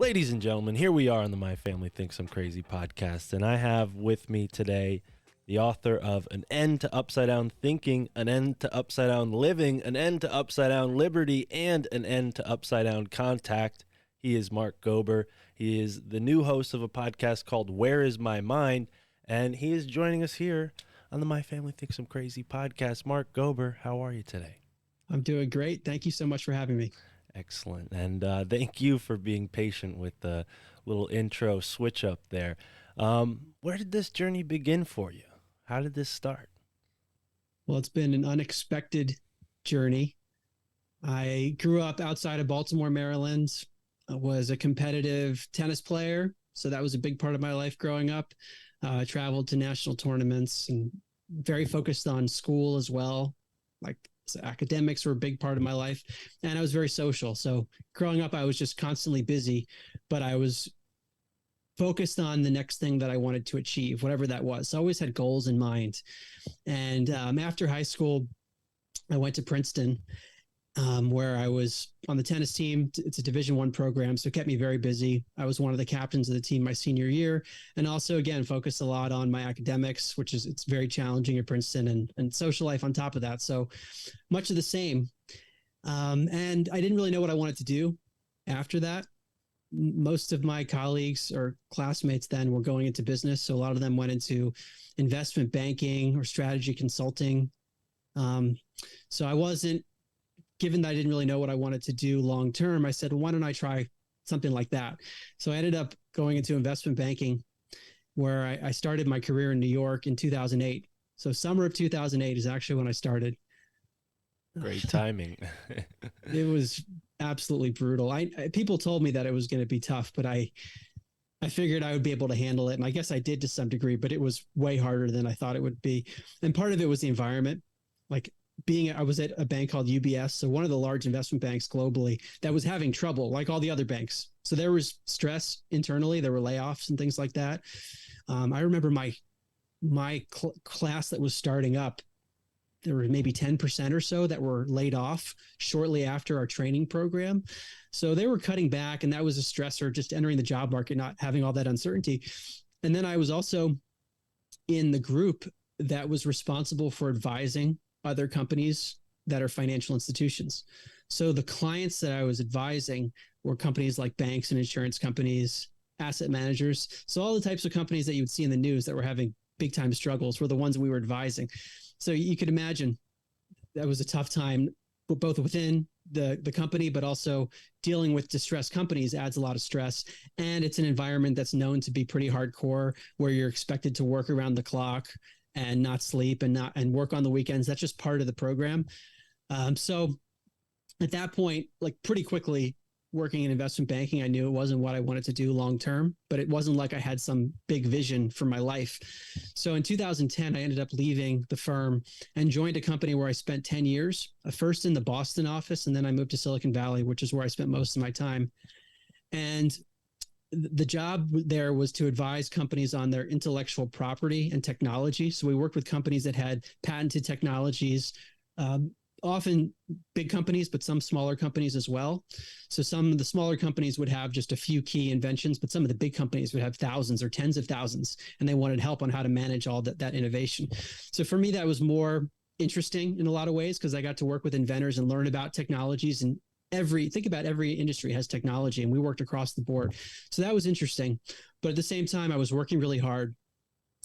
Ladies and gentlemen, here we are on the My Family Thinks I'm Crazy podcast, and I have with me today the author of An End to Upside Down Thinking, An End to Upside Down Living, An End to Upside Down Liberty, and An End to Upside Down Contact. He is Mark Gober. He is the new host of a podcast called Where Is My Mind, and he is joining us here on the My Family Thinks I'm Crazy podcast. Mark Gober, how are you today? I'm doing great. Thank you so much for having me. Excellent. And thank you for being patient with the little intro switch up there. Where did this journey begin for you? How did this start? Well, it's been an unexpected journey. I grew up outside of Baltimore, Maryland. I was a competitive tennis player, so that was a big part of my life growing up. I traveled to national tournaments and very focused on school as well. So academics were a big part of my life, and I was very social. So growing up, I was just constantly busy, but I was focused on the next thing that I wanted to achieve, whatever that was. So I always had goals in mind. And after high school, I went to Princeton, where I was on the tennis team. It's a Division I program, so it kept me very busy. I was one of the captains of the team my senior year, and also, again, focused a lot on my academics, it's very challenging at Princeton, and social life on top of that. So much of the same. And I didn't really know what I wanted to do after that. Most of my colleagues or classmates then were going into business, so a lot of them went into investment banking or strategy consulting. So I wasn't, given that I didn't really know what I wanted to do long term, I said, well, why don't I try something like that? So I ended up going into investment banking, where I started my career in New York in 2008. So summer of 2008 is actually when I started. Great timing. It was absolutely brutal. People told me that it was going to be tough, but I figured I would be able to handle it. And I guess I did to some degree, but it was way harder than I thought it would be. And part of it was the environment. I was at a bank called UBS, so one of the large investment banks globally, that was having trouble like all the other banks. So there was stress internally. There were layoffs and things like that. I remember my class that was starting up, there were maybe 10% or so that were laid off shortly after our training program. So they were cutting back, and that was a stressor, just entering the job market, not having all that uncertainty. And then I was also in the group that was responsible for advising other companies that are financial institutions. So the clients that I was advising were companies like banks and insurance companies, asset managers. So all the types of companies that you would see in the news that were having big time struggles were the ones we were advising. So you could imagine that was a tough time, both within the company, but also dealing with distressed companies adds a lot of stress. And it's an environment that's known to be pretty hardcore, where you're expected to work around the clock and not sleep and work on the weekends. That's just part of the program. So at that point, pretty quickly working in investment banking, I knew it wasn't what I wanted to do long term, but it wasn't like I had some big vision for my life. So in 2010, I ended up leaving the firm and joined a company where I spent 10 years, first in the Boston office, and then I moved to Silicon Valley, which is where I spent most of my time. And the job there was to advise companies on their intellectual property and technology. So we worked with companies that had patented technologies, often big companies, but some smaller companies as well. So some of the smaller companies would have just a few key inventions, but some of the big companies would have thousands or tens of thousands, and they wanted help on how to manage all that innovation. So for me, that was more interesting in a lot of ways, because I got to work with inventors and learn about technologies, and think about every industry has technology, and we worked across the board. So that was interesting. But at the same time, I was working really hard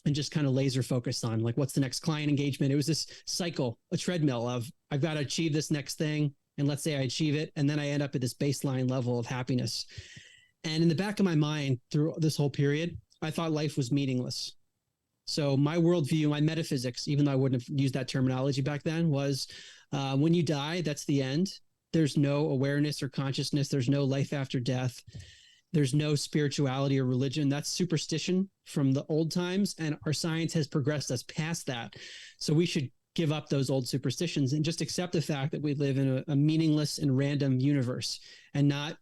and just kind of laser focused on what's the next client engagement. It was this cycle, a treadmill of I've got to achieve this next thing. And let's say I achieve it, and then I end up at this baseline level of happiness. And in the back of my mind through this whole period, I thought life was meaningless. So my worldview, my metaphysics, even though I wouldn't have used that terminology back then, was when you die, that's the end. There's no awareness or consciousness. There's no life after death. There's no spirituality or religion. That's superstition from the old times. And our science has progressed us past that. So we should give up those old superstitions and just accept the fact that we live in a meaningless and random universe, and not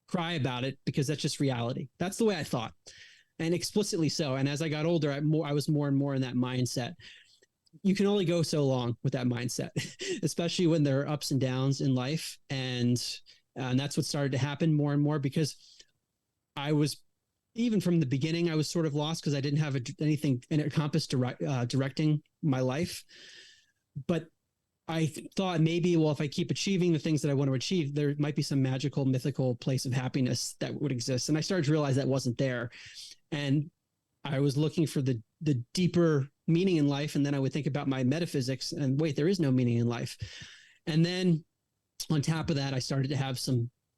cry about it, because that's just reality. That's the way I thought, and explicitly so. And as I got older, I was more and more in that mindset. You can only go so long with that mindset, especially when there are ups and downs in life. And that's what started to happen more and more, because I was, even from the beginning, I was sort of lost because I didn't have anything in a compass directing my life. But I thought maybe, well, if I keep achieving the things that I want to achieve, there might be some magical, mythical place of happiness that would exist. And I started to realize that wasn't there. And I was looking for the deeper meaning in life. And then I would think about my metaphysics and wait, there is no meaning in life. And then on top of that, I started to have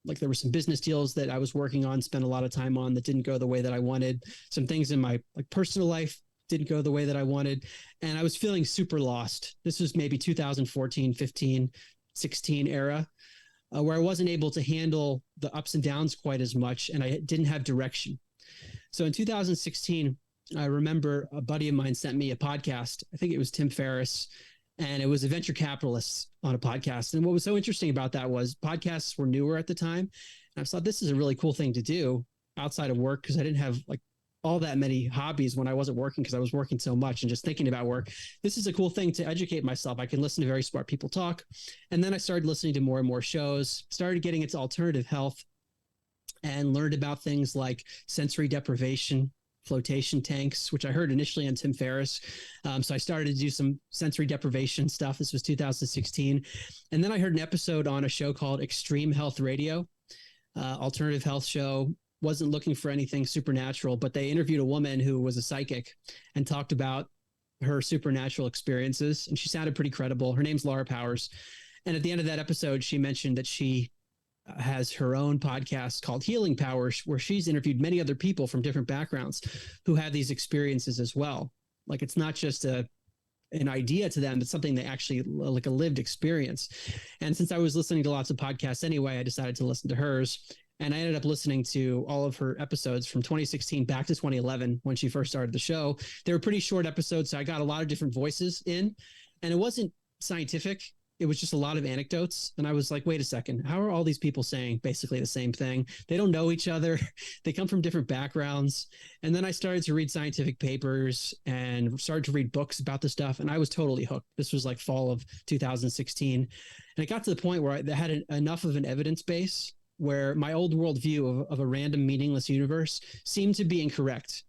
there were some business deals that I was working on, spent a lot of time on that didn't go the way that I wanted. Some things in my personal life didn't go the way that I wanted. And I was feeling super lost. This was maybe 2014, 15, 16 era, where I wasn't able to handle the ups and downs quite as much. And I didn't have direction. So in 2016, I remember a buddy of mine sent me a podcast. I think it was Tim Ferriss, and it was a venture capitalist on a podcast. And what was so interesting about that was podcasts were newer at the time. And I thought, this is a really cool thing to do outside of work, because I didn't have all that many hobbies when I wasn't working, because I was working so much and just thinking about work. This is a cool thing to educate myself. I can listen to very smart people talk. And then I started listening to more and more shows, started getting into alternative health, and learned about things like sensory deprivation, flotation tanks, which I heard initially on Tim Ferriss. So I started to do some sensory deprivation stuff. This was 2016. And then I heard an episode on a show called Extreme Health Radio, alternative health show. Wasn't looking for anything supernatural, but they interviewed a woman who was a psychic and talked about her supernatural experiences. And she sounded pretty credible. Her name's Laura Powers. And at the end of that episode, she mentioned that she has her own podcast called Healing Powers, where she's interviewed many other people from different backgrounds who had these experiences as well. It's not just an idea to them, it's something they actually, like a lived experience. And since I was listening to lots of podcasts anyway, I decided to listen to hers. And I ended up listening to all of her episodes from 2016 back to 2011 when she first started the show. They were pretty short episodes, so I got a lot of different voices in. And it wasn't scientific. It was just a lot of anecdotes. And I was like, wait a second, how are all these people saying basically the same thing? They don't know each other. They come from different backgrounds. And then I started to read scientific papers and started to read books about the stuff. And I was totally hooked. This was like fall of 2016. And it got to the point where I had enough of an evidence base where my old worldview of a random, meaningless universe seemed to be incorrect.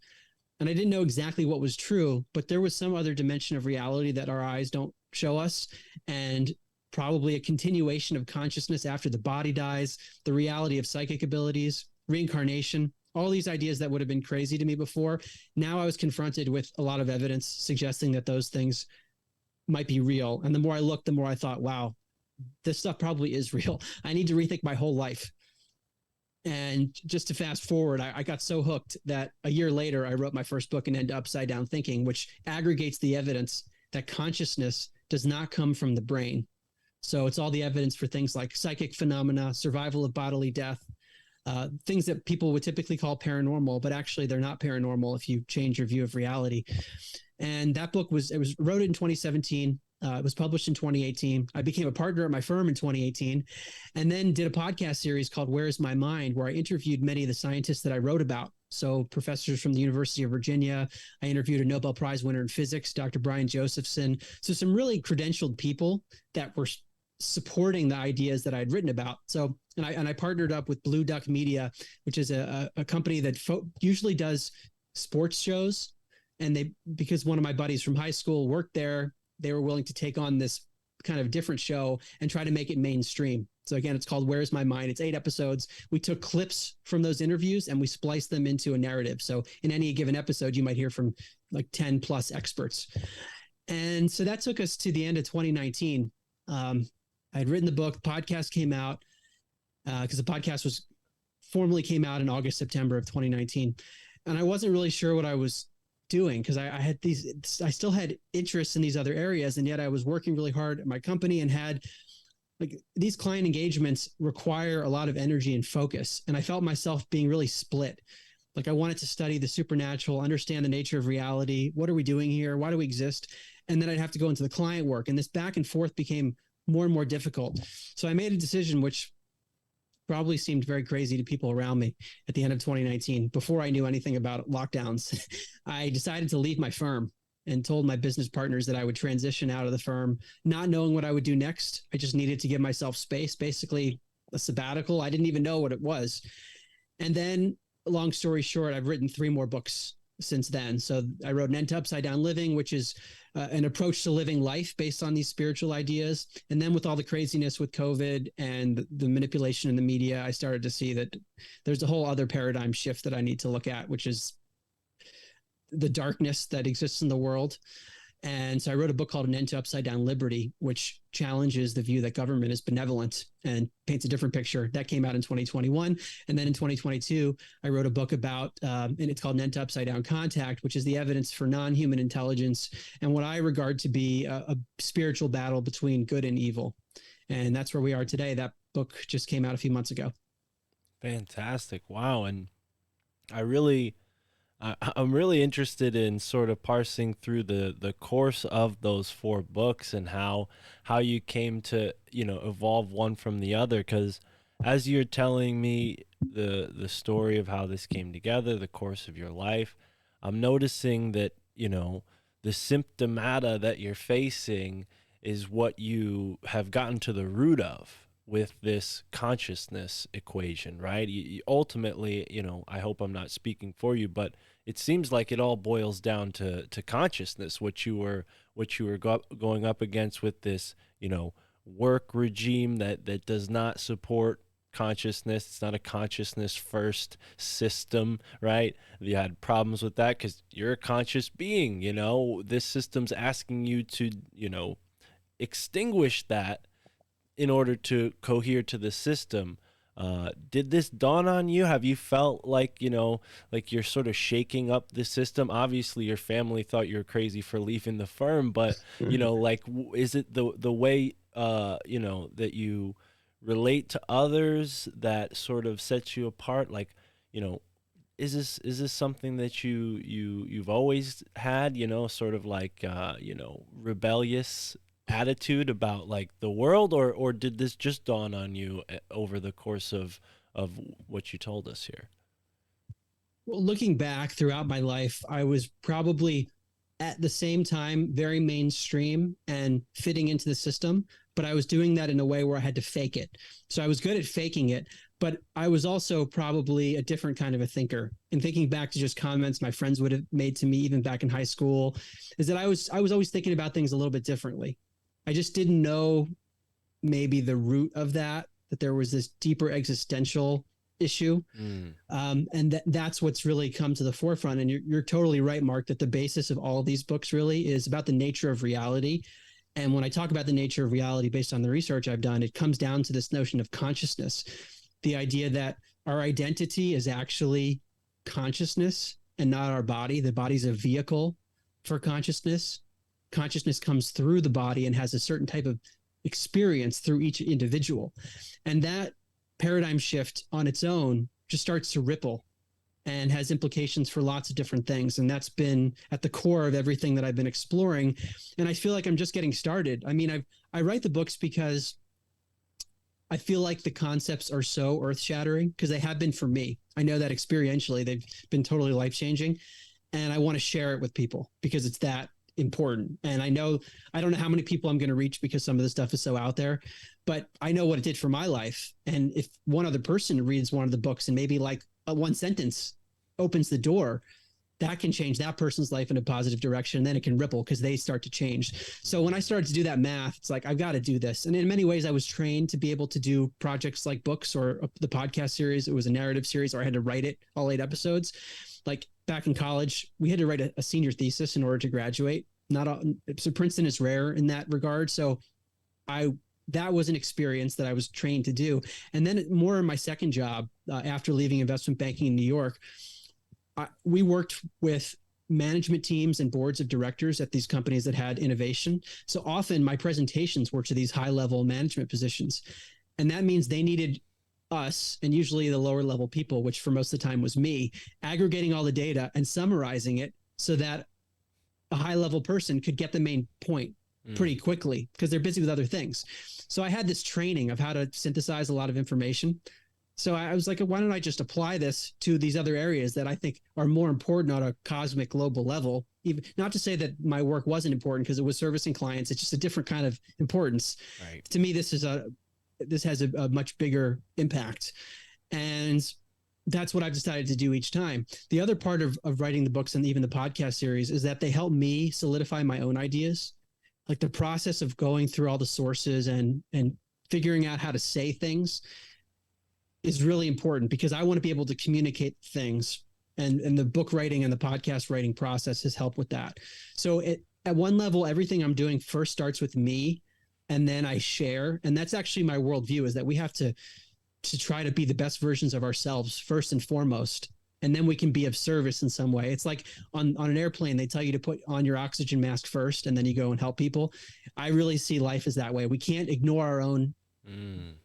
And I didn't know exactly what was true, but there was some other dimension of reality that our eyes don't show us, and probably a continuation of consciousness after the body dies, the reality of psychic abilities, reincarnation, all these ideas that would have been crazy to me before. Now I was confronted with a lot of evidence suggesting that those things might be real. And the more I looked, the more I thought, wow, this stuff probably is real. I need to rethink my whole life. And just to fast forward, I got so hooked that a year later, I wrote my first book, An End to Upside Down Thinking, which aggregates the evidence that consciousness does not come from the brain. So it's all the evidence for things like psychic phenomena, survival of bodily death, things that people would typically call paranormal, but actually they're not paranormal if you change your view of reality. And that book wrote it in 2017. It was published in 2018. I became a partner at my firm in 2018, and then did a podcast series called Where Is My Mind, where I interviewed many of the scientists that I wrote about. So professors from the University of Virginia. I interviewed a Nobel Prize winner in physics, Dr. Brian Josephson. So some really credentialed people that were supporting the ideas that I'd written about. So, and I partnered up with Blue Duck Media, which is a company that usually does sports shows. And because one of my buddies from high school worked there, they were willing to take on this kind of different show and try to make it mainstream. So again, it's called Where's My Mind? It's 8 episodes. We took clips from those interviews and we spliced them into a narrative. So in any given episode, you might hear from like 10 plus experts. And so that took us to the end of 2019. I had written the book, the podcast came out because the podcast formally came out in August, September of 2019. And I wasn't really sure what I was doing because I still had interests in these other areas. And yet I was working really hard at my company and had these client engagements require a lot of energy and focus. And I felt myself being really split. I wanted to study the supernatural, understand the nature of reality. What are we doing here? Why do we exist? And then I'd have to go into the client work. And this back and forth became more and more difficult. So I made a decision, which probably seemed very crazy to people around me at the end of 2019. Before I knew anything about lockdowns, I decided to leave my firm and told my business partners that I would transition out of the firm, not knowing what I would do next. I just needed to give myself space, basically a sabbatical. I didn't even know what it was. And then long story short, I've written 3 more books since then. So I wrote An End to Upside Down Living, which is an approach to living life based on these spiritual ideas. And then with all the craziness with COVID and the manipulation in the media, I started to see that there's a whole other paradigm shift that I need to look at, which is the darkness that exists in the world. And so I wrote a book called An End to Upside Down Liberty, which challenges the view that government is benevolent and paints a different picture. That came out in 2021. And then in 2022, I wrote a book about, and it's called An End to Upside Down Contact, which is the evidence for non-human intelligence and what I regard to be a spiritual battle between good and evil. And that's where we are today. That book just came out a few months ago. Fantastic. Wow. And I'm really interested in sort of parsing through the course of those 4 books and how you came to, evolve one from the other. Because as you're telling me the story of how this came together, the course of your life, I'm noticing that, the symptomata that you're facing is what you have gotten to the root of with this consciousness equation, right? You ultimately, I hope I'm not speaking for you, but it seems like it all boils down to consciousness, what you were going up against with this, work regime that does not support consciousness. It's not a consciousness first system, right? You had problems with that because you're a conscious being, this system's asking you to, extinguish that in order to cohere to the system. Did this dawn on you? Have you felt like, like you're sort of shaking up the system? Obviously, your family thought you were crazy for leaving the firm, but, like, is it the way, that you relate to others that sort of sets you apart? Like, is this something that you've always had, sort of like, rebellious attitude about like the world, or did this just dawn on you over the course of what you told us here? Well, looking back throughout my life, I was probably at the same time very mainstream and fitting into the system, but I was doing that in a way where I had to fake it. So I was good at faking it, but I was also probably a different kind of a thinker. And thinking back to just comments my friends would have made to me even back in high school, is that I was always thinking about things a little bit differently. I just didn't know maybe the root of that there was this deeper existential issue. And that's what's really come to the forefront. And you're totally right, Mark, that the basis of all of these books really is about the nature of reality. And when I talk about the nature of reality based on the research I've done, it comes down to this notion of consciousness, the idea that our identity is actually consciousness and not our body. The body's a vehicle for consciousness. Consciousness comes through the body and has a certain type of experience through each individual. And that paradigm shift on its own just starts to ripple and has implications for lots of different things. And that's been at the core of everything that I've been exploring. And I feel like I'm just getting started. I mean, I write the books because I feel like the concepts are so earth-shattering, because they have been for me. I know that experientially they've been totally life-changing, and I want to share it with people because it's that important. And I don't know how many people I'm going to reach because some of the stuff is so out there, but I know what it did for my life. And if one other person reads one of the books and maybe like one sentence opens the door, that can change that person's life in a positive direction. And then it can ripple because they start to change. So when I started to do that math, it's like, I've got to do this. And in many ways, I was trained to be able to do projects like books or the podcast series. It was a narrative series, or I had to write it, all 8 episodes. Like back in college, we had to write a senior thesis in order to graduate. So Princeton is rare in that regard. So that was an experience that I was trained to do. And then more in my second job, after leaving investment banking in New York, we worked with management teams and boards of directors at these companies that had innovation. So often my presentations were to these high-level management positions. And that means they needed us, and usually the lower level people, which for most of the time was me, aggregating all the data and summarizing it so that a high level person could get the main point pretty quickly because they're busy with other things. So I had this training of how to synthesize a lot of information. So I was like, why don't I just apply this to these other areas that I think are more important on a cosmic global level? Even not to say that my work wasn't important, because it was servicing clients. It's just a different kind of importance. Right. To me, this has a much bigger impact. And that's what I've decided to do each time. The other part of writing the books and even the podcast series is that they help me solidify my own ideas. Like the process of going through all the sources and figuring out how to say things is really important, because I want to be able to communicate things, and the book writing and the podcast writing process has helped with that. So at one level, everything I'm doing first starts with me, and then I share. And that's actually my worldview, is that we have to try to be the best versions of ourselves first and foremost, and then we can be of service in some way. It's like on an airplane, they tell you to put on your oxygen mask first, and then you go and help people. I really see life as that way. We can't ignore our own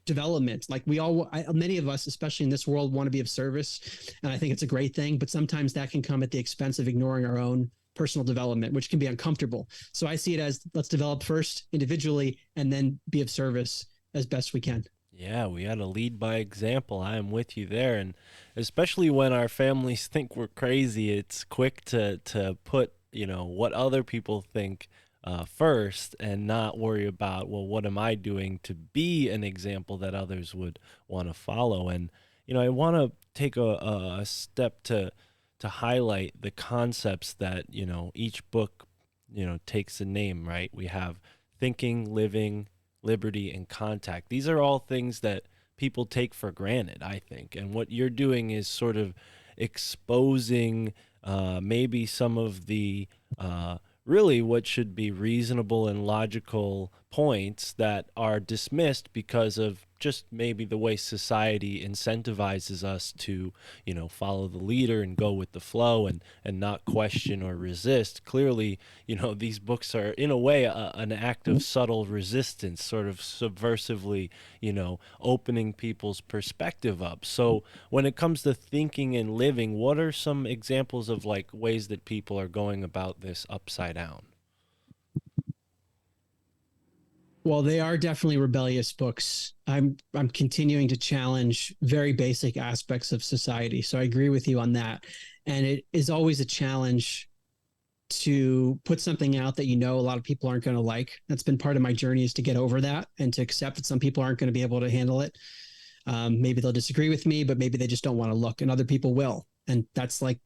development. Like many of us, especially in this world, want to be of service. And I think it's a great thing, but sometimes that can come at the expense of ignoring our own personal development, which can be uncomfortable. So I see it as, let's develop first individually and then be of service as best we can. Yeah, we got to lead by example. I am with you there. And especially when our families think we're crazy, it's quick to put, what other people think first, and not worry about, well, what am I doing to be an example that others would want to follow? And, I want to take a step to highlight the concepts that, each book, takes a name, right? We have thinking, living, liberty, and contact. These are all things that people take for granted, I think. And what you're doing is sort of exposing maybe some of the really what should be reasonable and logical points that are dismissed because of just maybe the way society incentivizes us to, follow the leader and go with the flow and not question or resist. Clearly, these books are in a way an act of subtle resistance, sort of subversively, opening people's perspective up. So when it comes to thinking and living, what are some examples of like ways that people are going about this upside down? Well, they are definitely rebellious books. I'm continuing to challenge very basic aspects of society. So I agree with you on that. And it is always a challenge to put something out that a lot of people aren't going to like. That's been part of my journey, is to get over that and to accept that some people aren't going to be able to handle it. Maybe they'll disagree with me, but maybe they just don't want to look, and other people will. And that's like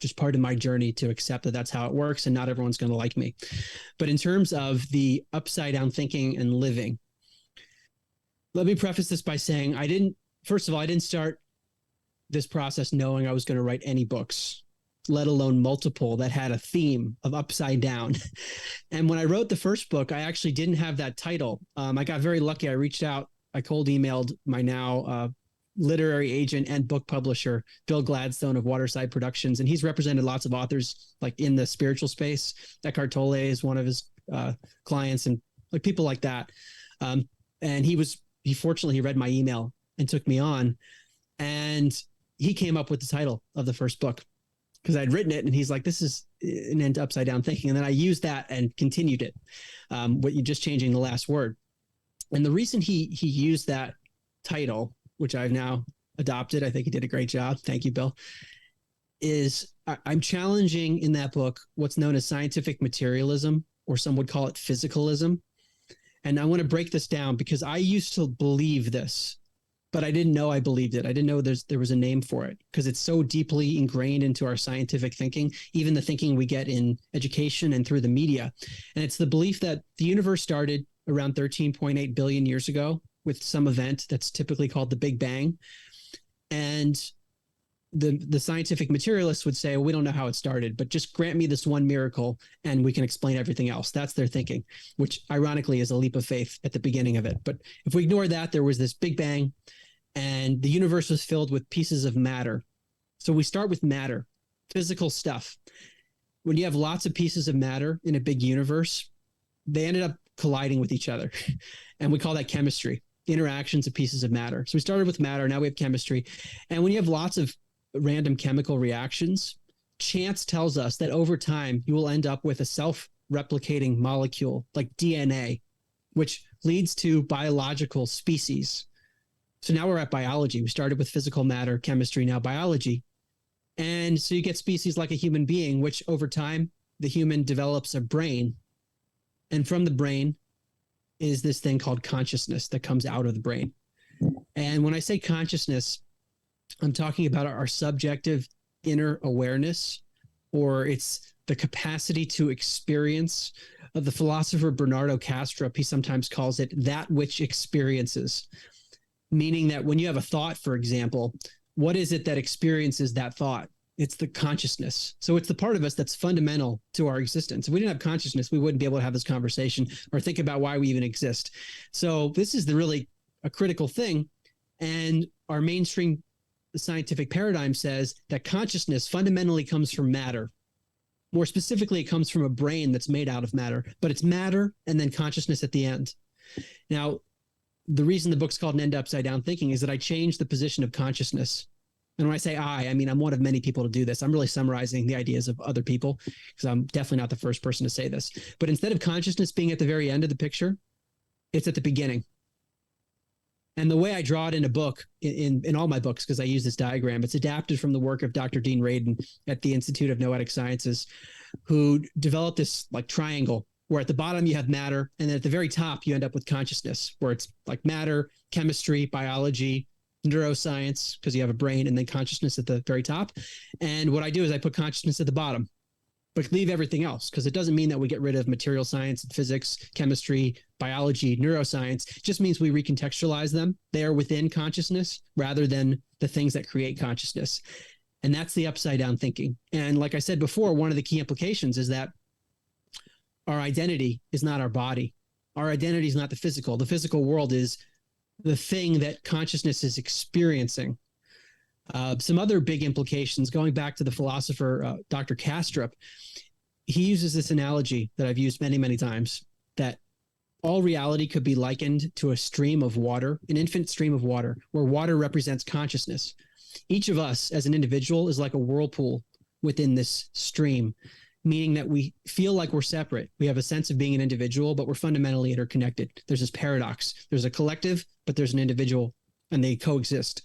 just part of my journey, to accept that that's how it works, and not everyone's going to like me. But in terms of the upside down thinking and living, let me preface this by saying I didn't start this process knowing I was going to write any books, let alone multiple that had a theme of upside down. And when I wrote the first book, I actually didn't have that title. I got very lucky. I reached out, I cold emailed my now literary agent and book publisher, Bill Gladstone of Waterside Productions. And he's represented lots of authors like in the spiritual space. Eckhart Tolle is one of his clients, and like people like that. And he fortunately read my email and took me on, and he came up with the title of the first book, because I'd written it, and he's like, this is an end to upside down thinking. And then I used that and continued it, what you just changing the last word. And the reason he used that title, which I've now adopted, I think he did a great job, thank you, Bill, is I'm challenging in that book what's known as scientific materialism, or some would call it physicalism. And I want to break this down, because I used to believe this, but I didn't know I believed it. I didn't know there was a name for it, because it's so deeply ingrained into our scientific thinking, even the thinking we get in education and through the media. And it's the belief that the universe started around 13.8 billion years ago with some event that's typically called the Big Bang. And the scientific materialists would say, well, we don't know how it started, but just grant me this one miracle and we can explain everything else. That's their thinking, which ironically is a leap of faith at the beginning of it. But if we ignore that, there was this Big Bang, and the universe was filled with pieces of matter. So we start with matter, physical stuff. When you have lots of pieces of matter in a big universe, they ended up colliding with each other. And we call that chemistry, interactions of pieces of matter. So we started with matter, now we have chemistry. And when you have lots of random chemical reactions, chance tells us that over time, you will end up with a self-replicating molecule like DNA, which leads to biological species. So now we're at biology. We started with physical matter, chemistry, now biology. And so you get species like a human being, which over time, the human develops a brain. And from the brain is this thing called consciousness that comes out of the brain. And when I say consciousness, I'm talking about our subjective inner awareness, or it's the capacity to experience. The philosopher Bernardo Kastrup, he sometimes calls it that which experiences, meaning that when you have a thought, for example, what is it that experiences that thought? It's the consciousness. So it's the part of us that's fundamental to our existence. If we didn't have consciousness, we wouldn't be able to have this conversation or think about why we even exist. So this is really a critical thing. And our mainstream scientific paradigm says that consciousness fundamentally comes from matter. More specifically, it comes from a brain that's made out of matter, but it's matter and then consciousness at the end. Now, the reason the book's called An End to Upside Down Thinking is that I changed the position of consciousness. And when I say I mean, I'm one of many people to do this. I'm really summarizing the ideas of other people because I'm definitely not the first person to say this. But instead of consciousness being at the very end of the picture, it's at the beginning. And the way I draw it in a book, in all my books, because I use this diagram, it's adapted from the work of Dr. Dean Radin at the Institute of Noetic Sciences, who developed this like triangle where at the bottom you have matter, and then at the very top you end up with consciousness, where it's like matter, chemistry, biology, neuroscience, because you have a brain, and then consciousness at the very top. And what I do is I put consciousness at the bottom, but leave everything else, because it doesn't mean that we get rid of material science, physics, chemistry, biology, neuroscience. It just means we recontextualize them. They are within consciousness rather than the things that create consciousness. And that's the upside down thinking. And like I said before, one of the key implications is that our identity is not our body. Our identity is not the physical. The physical world is the thing that consciousness is experiencing. Some other big implications, going back to the philosopher, Dr. Kastrup, he uses this analogy that I've used many, many times, that all reality could be likened to a stream of water, an infinite stream of water, where water represents consciousness. Each of us as an individual is like a whirlpool within this stream, meaning that we feel like we're separate. We have a sense of being an individual, but we're fundamentally interconnected. There's this paradox. There's a collective, but there's an individual, and they coexist.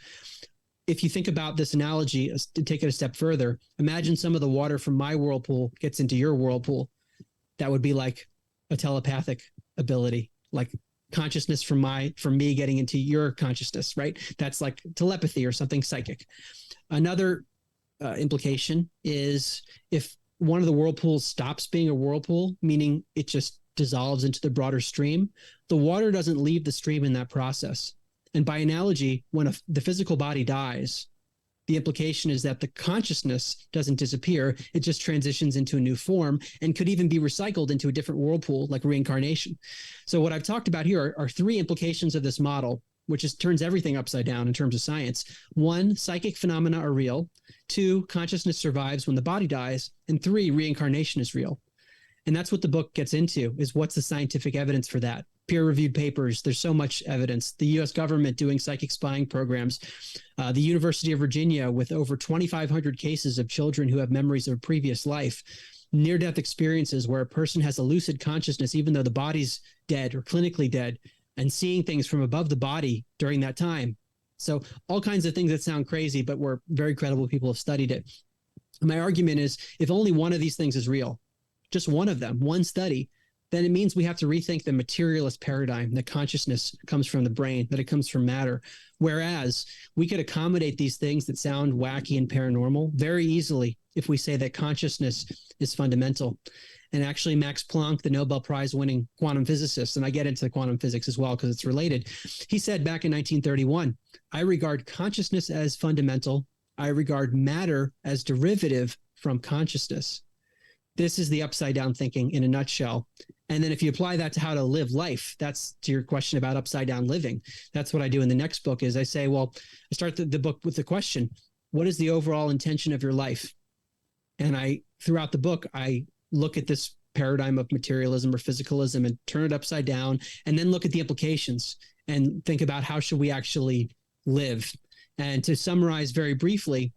If you think about this analogy, to take it a step further, imagine some of the water from my whirlpool gets into your whirlpool. That would be like a telepathic ability, like consciousness from me getting into your consciousness, right? That's like telepathy or something psychic. Another implication is if one of the whirlpools stops being a whirlpool, meaning it just dissolves into the broader stream, the water doesn't leave the stream in that process. And by analogy, when the physical body dies, the implication is that the consciousness doesn't disappear. It just transitions into a new form and could even be recycled into a different whirlpool, like reincarnation. So what I've talked about here are three implications of this model, which turns everything upside down in terms of science. One, psychic phenomena are real. Two, consciousness survives when the body dies. And three, reincarnation is real. And that's what the book gets into, is what's the scientific evidence for that? Peer-reviewed papers, there's so much evidence. The U.S. government doing psychic spying programs, the University of Virginia with over 2,500 cases of children who have memories of a previous life, near-death experiences where a person has a lucid consciousness even though the body's dead or clinically dead, and seeing things from above the body during that time. So all kinds of things that sound crazy, but where very credible people have studied it. My argument is, if only one of these things is real, just one of them, one study, then it means we have to rethink the materialist paradigm that consciousness comes from the brain, that it comes from matter. Whereas we could accommodate these things that sound wacky and paranormal very easily if we say that consciousness is fundamental. And actually, Max Planck, the Nobel Prize winning quantum physicist, and I get into quantum physics as well because it's related, he said back in 1931, I regard consciousness as fundamental. I regard matter as derivative from consciousness. This is the upside down thinking in a nutshell. And then if you apply that to how to live life, that's to your question about upside down living. That's what I do in the next book is I say, well, I start the book with the question, what is the overall intention of your life? And throughout the book, I look at this paradigm of materialism or physicalism and turn it upside down, and then look at the implications and think about how should we actually live. And to summarize very briefly,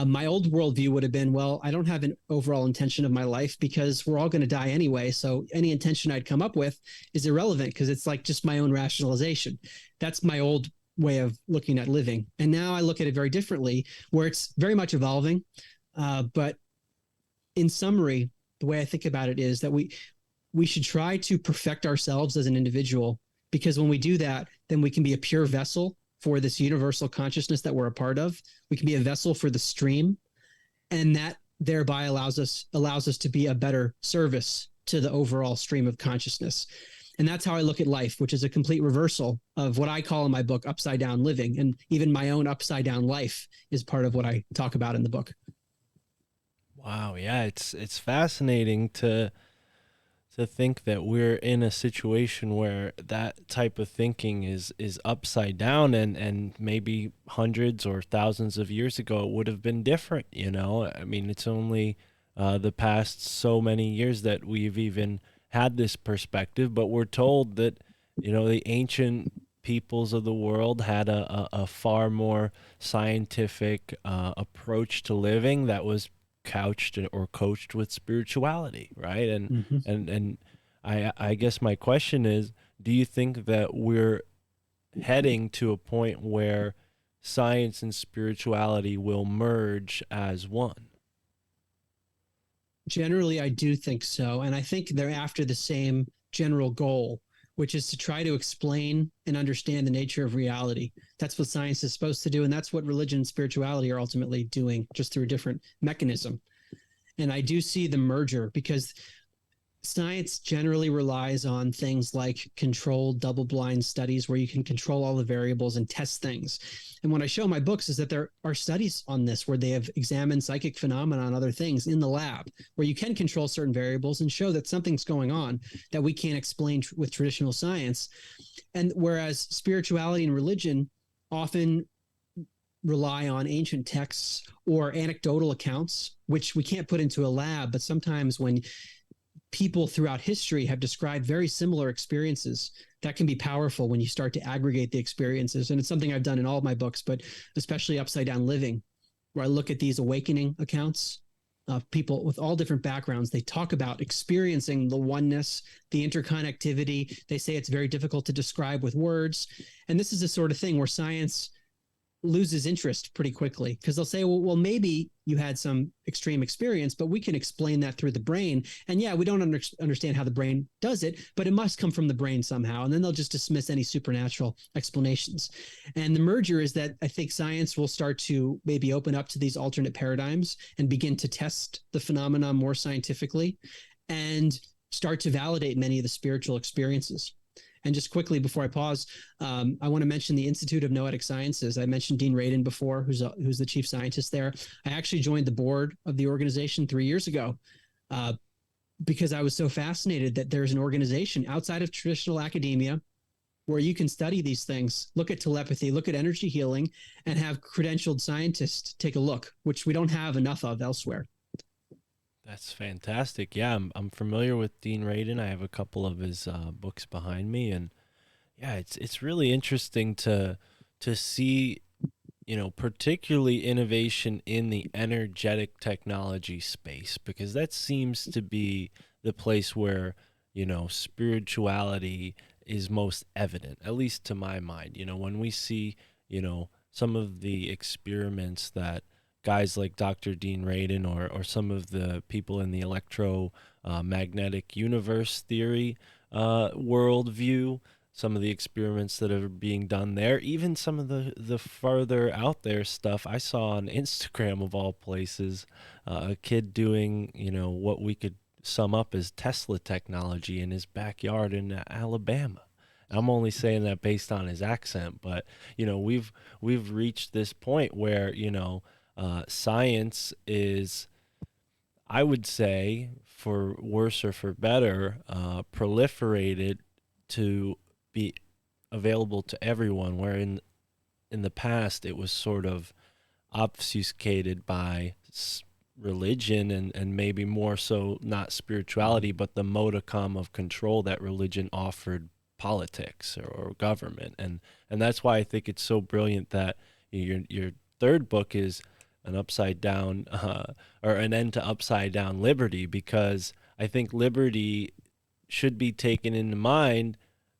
my old worldview would have been, well, I don't have an overall intention of my life because we're all going to die anyway. So any intention I'd come up with is irrelevant because it's like just my own rationalization. That's my old way of looking at living. And now I look at it very differently, where it's very much evolving. But in summary, the way I think about it is that we should try to perfect ourselves as an individual, because when we do that, then we can be a pure vessel for this universal consciousness that we're a part of. We can be a vessel for the stream, and that thereby allows us to be a better service to the overall stream of consciousness. And that's how I look at life, which is a complete reversal of what I call in my book upside down living. And even my own upside down life is part of what I talk about in the book. Wow, yeah, it's fascinating to think that we're in a situation where that type of thinking is upside down, and maybe hundreds or thousands of years ago it would have been different, you know? I mean, it's only the past so many years that we've even had this perspective, but we're told that, you know, the ancient peoples of the world had a far more scientific approach to living that was couched or coached with spirituality, right? And I guess my question is, do you think that we're heading to a point where science and spirituality will merge as one? Generally, I do think so. And I think they're after the same general goal, which is to try to explain and understand the nature of reality. That's what science is supposed to do. And that's what religion and spirituality are ultimately doing, just through a different mechanism. And I do see the merger, because science generally relies on things like controlled double-blind studies where you can control all the variables and test things. And what I show in my books is that there are studies on this where they have examined psychic phenomena and other things in the lab where you can control certain variables and show that something's going on that we can't explain with traditional science. And whereas spirituality and religion often rely on ancient texts or anecdotal accounts, which we can't put into a lab, but sometimes when people throughout history have described very similar experiences, that can be powerful when you start to aggregate the experiences. And it's something I've done in all of my books, but especially Upside Down Living, where I look at these awakening accounts of people with all different backgrounds. They talk about experiencing the oneness, the interconnectivity. They say it's very difficult to describe with words. And this is the sort of thing where science loses interest pretty quickly, because they'll say, well, maybe you had some extreme experience, but we can explain that through the brain. And yeah, we don't understand how the brain does it, but it must come from the brain somehow. And then they'll just dismiss any supernatural explanations. And the merger is that I think science will start to maybe open up to these alternate paradigms and begin to test the phenomena more scientifically and start to validate many of the spiritual experiences. And just quickly before I pause, I want to mention the Institute of Noetic Sciences. I mentioned Dean Radin before, who's the chief scientist there. I actually joined the board of the organization 3 years ago because I was so fascinated that there's an organization outside of traditional academia where you can study these things, look at telepathy, look at energy healing, and have credentialed scientists take a look, which we don't have enough of elsewhere. That's fantastic. Yeah, I'm familiar with Dean Radin. I have a couple of his books behind me, and yeah, it's really interesting to see, you know, particularly innovation in the energetic technology space, because that seems to be the place where, you know, spirituality is most evident, at least to my mind. You know, when we see, you know, some of the experiments that guys like Dr. Dean Radin or some of the people in the electromagnetic universe theory worldview, some of the experiments that are being done there, even some of the farther out there stuff I saw on Instagram of all places, a kid doing, you know, what we could sum up as Tesla technology in his backyard in Alabama. I'm only saying that based on his accent, but you know, we've reached this point where, you know, science is, I would say, for worse or for better, proliferated to be available to everyone, where in the past it was sort of obfuscated by religion and maybe more so not spirituality, but the modicum of control that religion offered politics or government. And that's why I think it's so brilliant that your third book is an upside down or an end to upside down liberty, because I think liberty should be taken into mind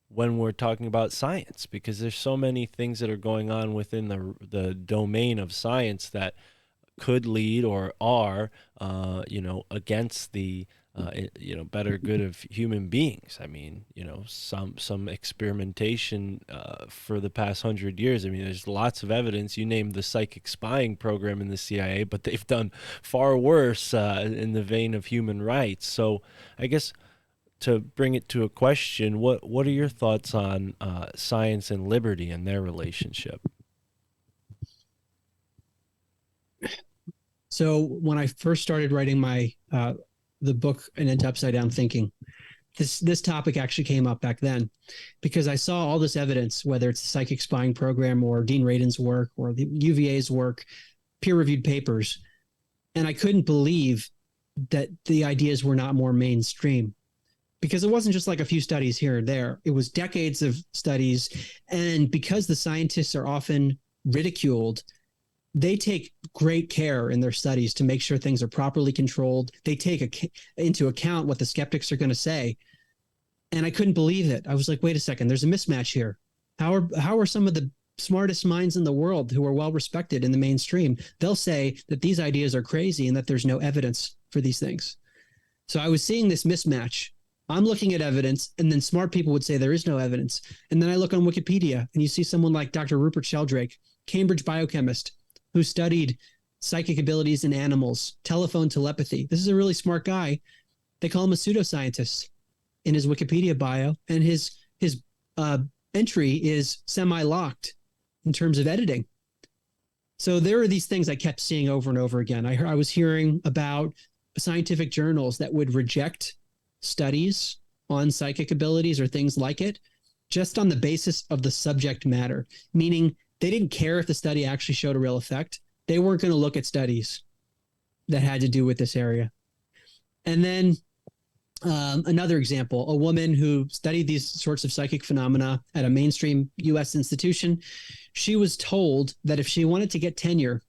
when we're talking about science, because there's so many things that are going on within the domain of science that could lead or are, you know, against the better good of human beings. I mean, some experimentation for the past 100 years. I mean, there's lots of evidence. You named the psychic spying program in the CIA, but they've done far worse in the vein of human rights. So I guess to bring it to a question, what are your thoughts on science and liberty and their relationship? So when I first started writing the book, An End to Upside Down Thinking, this topic actually came up back then because I saw all this evidence, whether it's the psychic spying program or Dean Radin's work or the UVA's work, peer-reviewed papers, and I couldn't believe that the ideas were not more mainstream, because it wasn't just like a few studies here and there. It was decades of studies, and because the scientists are often ridiculed, they take great care in their studies to make sure things are properly controlled. They take into account what the skeptics are going to say. And I couldn't believe it. I was like, wait a second, there's a mismatch here. How are some of the smartest minds in the world who are well respected in the mainstream? They'll say that these ideas are crazy and that there's no evidence for these things. So I was seeing this mismatch. I'm looking at evidence, and then smart people would say there is no evidence. And then I look on Wikipedia and you see someone like Dr. Rupert Sheldrake, Cambridge biochemist, who studied psychic abilities in animals, telephone telepathy. This is a really smart guy. They call him a pseudoscientist in his Wikipedia bio, and his entry is semi-locked in terms of editing. So there are these things I kept seeing over and over again. I was hearing about scientific journals that would reject studies on psychic abilities or things like it just on the basis of the subject matter, meaning they didn't care if the study actually showed a real effect. They weren't going to look at studies that had to do with this area. And then another example, a woman who studied these sorts of psychic phenomena at a mainstream U.S. institution, she was told that if she wanted to get tenure,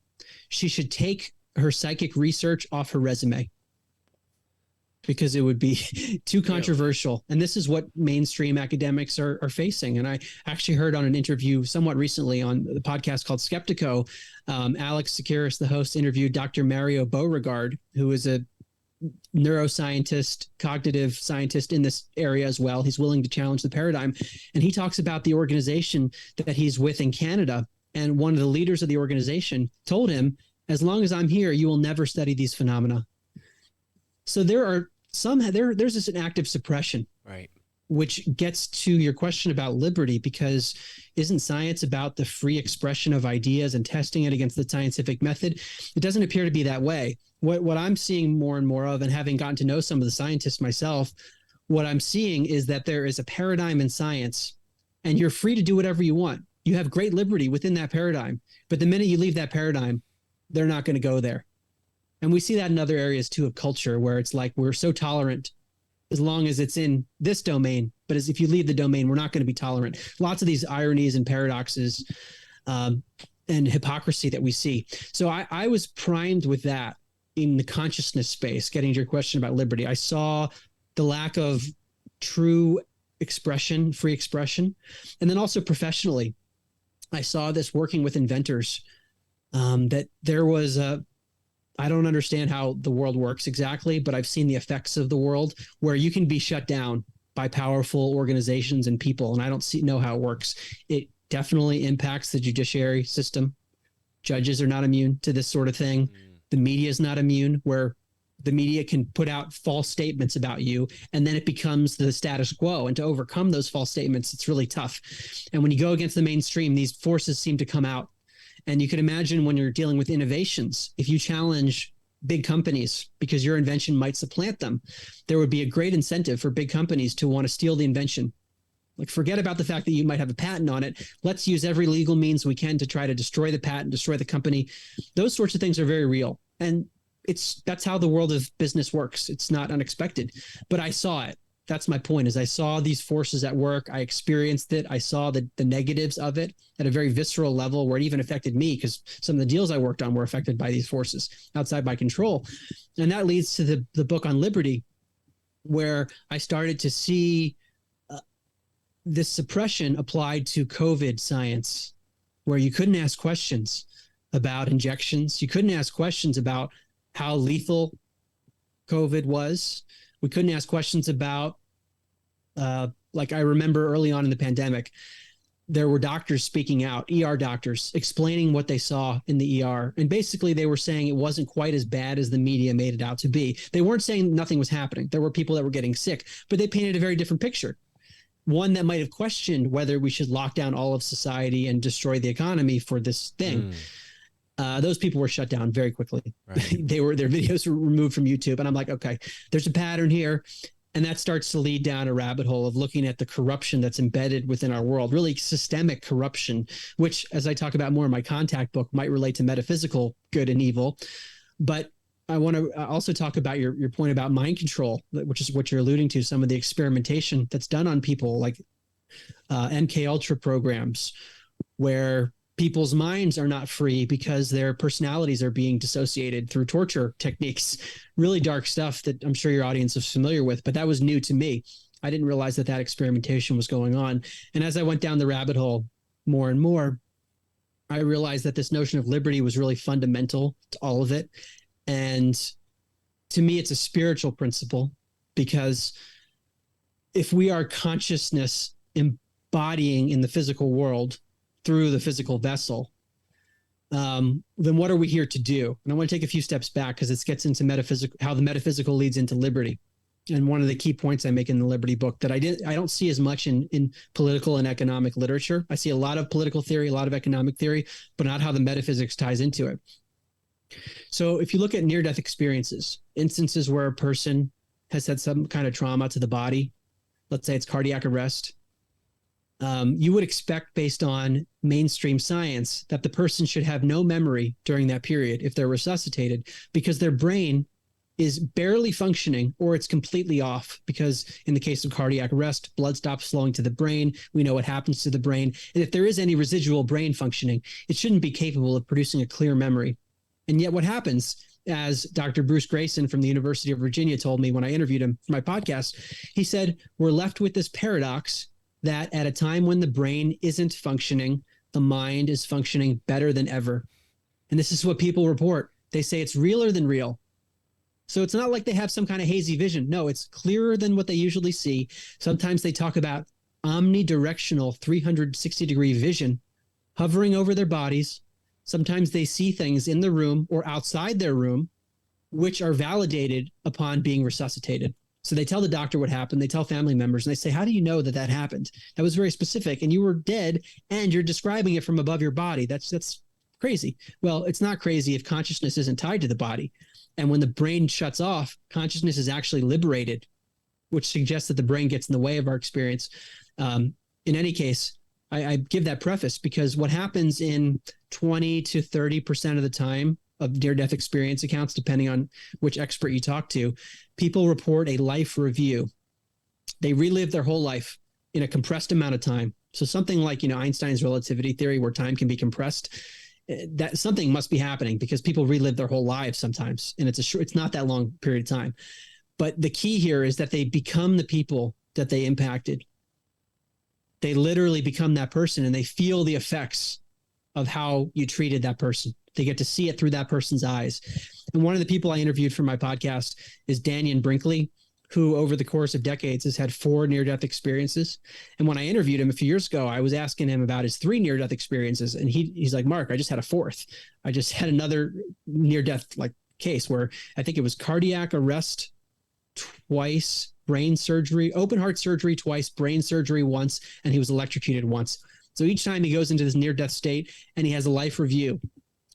she should take her psychic research off her resume because it would be too controversial. And this is what mainstream academics are facing. And I actually heard on an interview somewhat recently on the podcast called Skeptico, Alex Tsakiris, the host, interviewed Dr. Mario Beauregard, who is a neuroscientist, cognitive scientist in this area as well. He's willing to challenge the paradigm. And he talks about the organization that he's with in Canada. And one of the leaders of the organization told him, as long as I'm here, you will never study these phenomena. So there's this an active suppression, right, which gets to your question about liberty, because isn't science about the free expression of ideas and testing it against the scientific method? It doesn't appear to be that way. What I'm seeing more and more of, and having gotten to know some of the scientists myself, what I'm seeing is that there is a paradigm in science, and you're free to do whatever you want. You have great liberty within that paradigm, but the minute you leave that paradigm, they're not going to go there. And we see that in other areas too of culture, where it's like we're so tolerant as long as it's in this domain, but as if you leave the domain, we're not going to be tolerant. Lots of these ironies and paradoxes and hypocrisy that we see. So I was primed with that in the consciousness space. Getting to your question about liberty, I saw the lack of true expression, free expression, and then also professionally, I saw this working with inventors, that there was I don't understand how the world works exactly, but I've seen the effects of the world where you can be shut down by powerful organizations and people, and I don't know how it works. It definitely impacts the judiciary system. Judges are not immune to this sort of thing. The media is not immune, where the media can put out false statements about you, and then it becomes the status quo. And to overcome those false statements, it's really tough. And when you go against the mainstream, these forces seem to come out. And you can imagine when you're dealing with innovations, if you challenge big companies because your invention might supplant them, there would be a great incentive for big companies to want to steal the invention. Like, forget about the fact that you might have a patent on it. Let's use every legal means we can to try to destroy the patent, destroy the company. Those sorts of things are very real. And that's how the world of business works. It's not unexpected, but I saw it. That's my point, is I saw these forces at work. I experienced it. I saw the negatives of it at a very visceral level, where it even affected me, because some of the deals I worked on were affected by these forces outside my control. And that leads to the book on liberty, where I started to see this suppression applied to COVID science, where you couldn't ask questions about injections. You couldn't ask questions about how lethal COVID was We couldn't ask questions about, like I remember early on in the pandemic, there were doctors speaking out, ER doctors, explaining what they saw in the ER. And basically they were saying it wasn't quite as bad as the media made it out to be. They weren't saying nothing was happening. There were people that were getting sick, but they painted a very different picture. One that might have questioned whether we should lock down all of society and destroy the economy for this thing. Those people were shut down very quickly. Right. Their videos were removed from YouTube. And I'm like, okay, there's a pattern here. And that starts to lead down a rabbit hole of looking at the corruption that's embedded within our world, really systemic corruption, which, as I talk about more in my contact book, might relate to metaphysical good and evil. But I want to also talk about your point about mind control, which is what you're alluding to, some of the experimentation that's done on people, like MK Ultra programs, where people's minds are not free because their personalities are being dissociated through torture techniques. Really dark stuff that I'm sure your audience is familiar with, but that was new to me. I didn't realize that experimentation was going on. And as I went down the rabbit hole more and more, I realized that this notion of liberty was really fundamental to all of it. And to me, it's a spiritual principle, because if we are consciousness embodying in the physical world through the physical vessel, then what are we here to do? And I want to take a few steps back, because it gets into metaphysical, how the metaphysical leads into liberty. And one of the key points I make in the Liberty book that I don't see as much in political and economic literature. I see a lot of political theory, a lot of economic theory, but not how the metaphysics ties into it. So if you look at near-death experiences, instances where a person has had some kind of trauma to the body, let's say it's cardiac arrest, you would expect, based on mainstream science, that the person should have no memory during that period if they're resuscitated, because their brain is barely functioning or it's completely off. Because in the case of cardiac arrest, blood stops flowing to the brain. We know what happens to the brain. And if there is any residual brain functioning, it shouldn't be capable of producing a clear memory. And yet what happens, as Dr. Bruce Grayson from the University of Virginia told me when I interviewed him for my podcast, he said, we're left with this paradox that at a time when the brain isn't functioning, the mind is functioning better than ever. And this is what people report. They say it's realer than real. So it's not like they have some kind of hazy vision. No, it's clearer than what they usually see. Sometimes they talk about omnidirectional 360-degree vision hovering over their bodies. Sometimes they see things in the room or outside their room, which are validated upon being resuscitated. So they tell the doctor what happened. They tell family members, and they say, how do you know that happened? That was very specific, and you were dead, and you're describing it from above your body. That's crazy. Well, it's not crazy if consciousness isn't tied to the body. And when the brain shuts off, consciousness is actually liberated, which suggests that the brain gets in the way of our experience. In any case, I give that preface because what happens in 20 to 30% of the time of near-death experience accounts, depending on which expert you talk to, people report a life review. They relive their whole life in a compressed amount of time. So something like, Einstein's relativity theory, where time can be compressed, that something must be happening, because people relive their whole lives sometimes, and it's not that long period of time. But the key here is that they become the people that they impacted. They literally become that person, and they feel the effects of how you treated that person. They get to see it through that person's eyes. And one of the people I interviewed for my podcast is Dannion Brinkley, who over the course of decades has had 4 near-death experiences. And when I interviewed him a few years ago, I was asking him about his 3 near-death experiences. And he's like, Mark, I just had a 4th. I just had another near-death case where I think it was cardiac arrest twice, brain surgery, open heart surgery twice, brain surgery once, and he was electrocuted once. So each time he goes into this near-death state, and he has a life review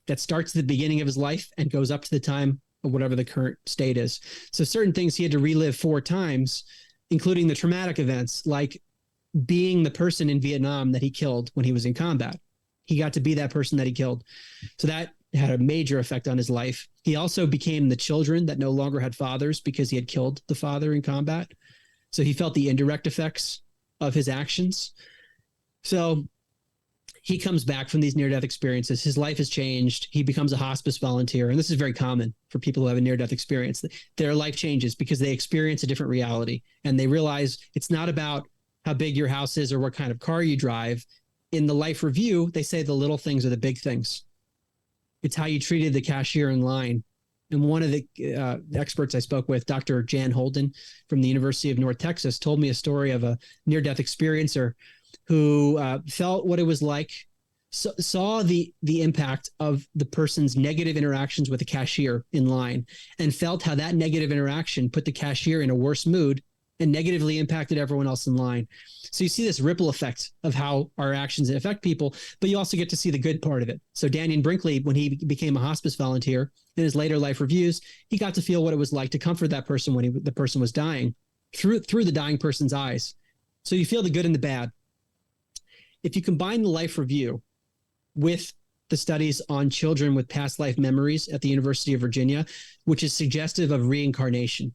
that starts at the beginning of his life and goes up to the time of whatever the current state is. So certain things he had to relive 4 times, including the traumatic events, like being the person in Vietnam that he killed when he was in combat. He got to be that person that he killed. So that had a major effect on his life. He also became the children that no longer had fathers because he had killed the father in combat. So he felt the indirect effects of his actions. So he comes back from these near-death experiences. His life has changed. He becomes a hospice volunteer. And this is very common for people who have a near-death experience. Their life changes because they experience a different reality. And they realize it's not about how big your house is or what kind of car you drive. In the life review, they say the little things are the big things. It's how you treated the cashier in line And one of the experts I spoke with, Dr. Jan Holden from the University of North Texas, told me a story of a near-death experiencer who felt what it was like, saw the impact of the person's negative interactions with the cashier in line, and felt how that negative interaction put the cashier in a worse mood and negatively impacted everyone else in line. So you see this ripple effect of how our actions affect people, but you also get to see the good part of it. So Daniel Brinkley, when he became a hospice volunteer in his later life reviews, he got to feel what it was like to comfort that person when the person was dying through the dying person's eyes. So you feel the good and the bad. If you combine the life review with the studies on children with past life memories at the University of Virginia, which is suggestive of reincarnation,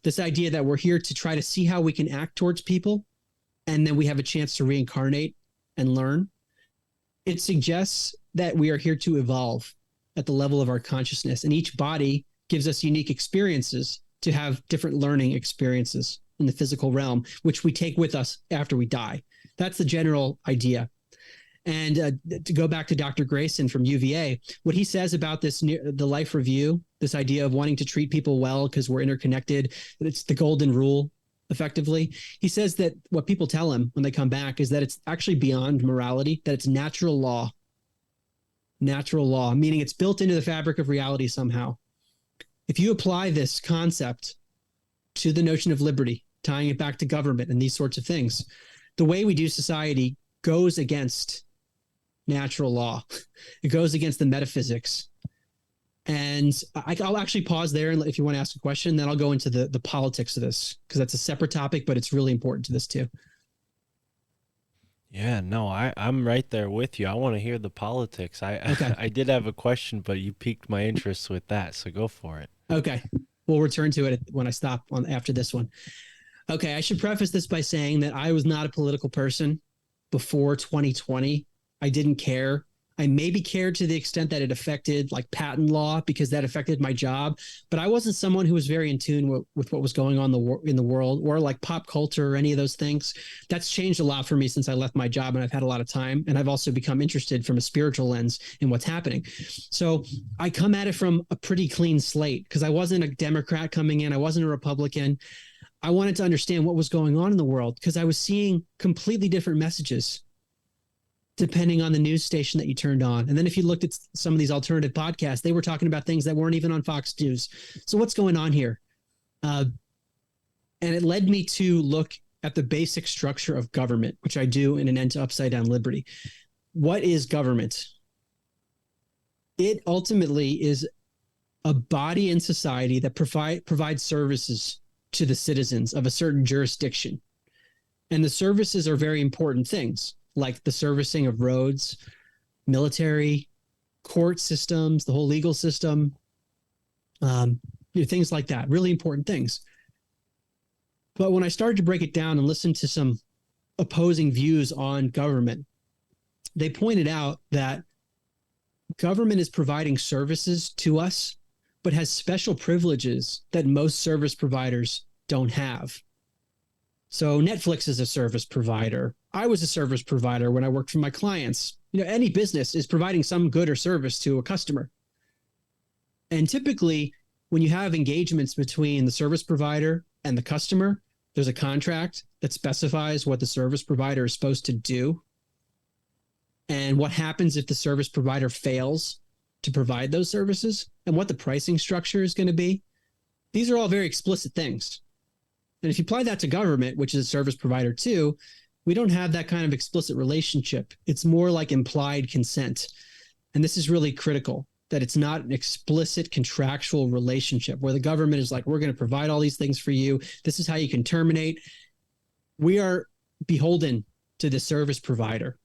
this idea that we're here to try to see how we can act towards people, and then we have a chance to reincarnate and learn. It suggests that we are here to evolve at the level of our consciousness, and each body gives us unique experiences to have different learning experiences in the physical realm, which we take with us after we die. That's the general idea. And to go back to Dr. Grayson from UVA, what he says about the life review, this idea of wanting to treat people well because we're interconnected, it's the golden rule, effectively. He says that what people tell him when they come back is that it's actually beyond morality, that it's natural law. Natural law, meaning it's built into the fabric of reality somehow. If you apply this concept to the notion of liberty, tying it back to government and these sorts of things, the way we do society goes against natural law. It goes against the metaphysics. And I'll actually pause there, and if you want to ask a question, then I'll go into the politics of this, because that's a separate topic, but it's really important to this too. Yeah, no, I'm right there with you. I want to hear the politics. Okay. I did have a question, but you piqued my interest with that, so go for it. Okay. We'll return to it when I stop after this one. Okay, I should preface this by saying that I was not a political person before 2020. I didn't care. I maybe cared to the extent that it affected like patent law, because that affected my job. But I wasn't someone who was very in tune with what was going on in the world, or like pop culture or any of those things. That's changed a lot for me since I left my job, and I've had a lot of time. And I've also become interested from a spiritual lens in what's happening. So I come at it from a pretty clean slate, because I wasn't a Democrat coming in. I wasn't a Republican. I wanted to understand what was going on in the world, because I was seeing completely different messages depending on the news station that you turned on. And then if you looked at some of these alternative podcasts, they were talking about things that weren't even on Fox News. So what's going on here? And it led me to look at the basic structure of government, which I do in an End to Upside Down Liberty. What is government? It ultimately is a body in society that provides services to the citizens of a certain jurisdiction. And the services are very important things, like the servicing of roads, military, court systems, the whole legal system, things like that, really important things. But when I started to break it down and listen to some opposing views on government, they pointed out that government is providing services to us, but has special privileges that most service providers don't have. So Netflix is a service provider. I was a service provider when I worked for my clients. Any business is providing some good or service to a customer. And typically, when you have engagements between the service provider and the customer, there's a contract that specifies what the service provider is supposed to do and what happens if the service provider fails to provide those services, and what the pricing structure is going to be. These are all very explicit things. And if you apply that to government, which is a service provider too, we don't have that kind of explicit relationship. It's more like implied consent. And this is really critical, that it's not an explicit contractual relationship where the government is like, we're going to provide all these things for you. This is how you can terminate. We are beholden to the service provider.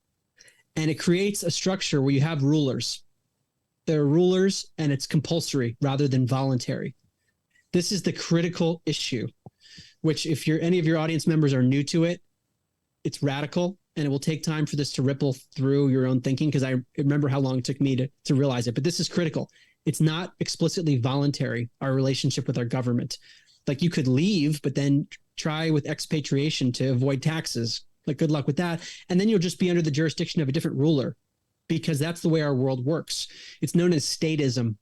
And it creates a structure where you have rulers. There are rulers, and it's compulsory rather than voluntary. This is the critical issue, which if any of your audience members are new to it, it's radical, and it will take time for this to ripple through your own thinking, because I remember how long it took me to realize it. But this is critical. It's not explicitly voluntary, our relationship with our government. Like, you could leave, but then try with expatriation to avoid taxes. Like, good luck with that. And then you'll just be under the jurisdiction of a different ruler, because that's the way our world works. It's known as statism.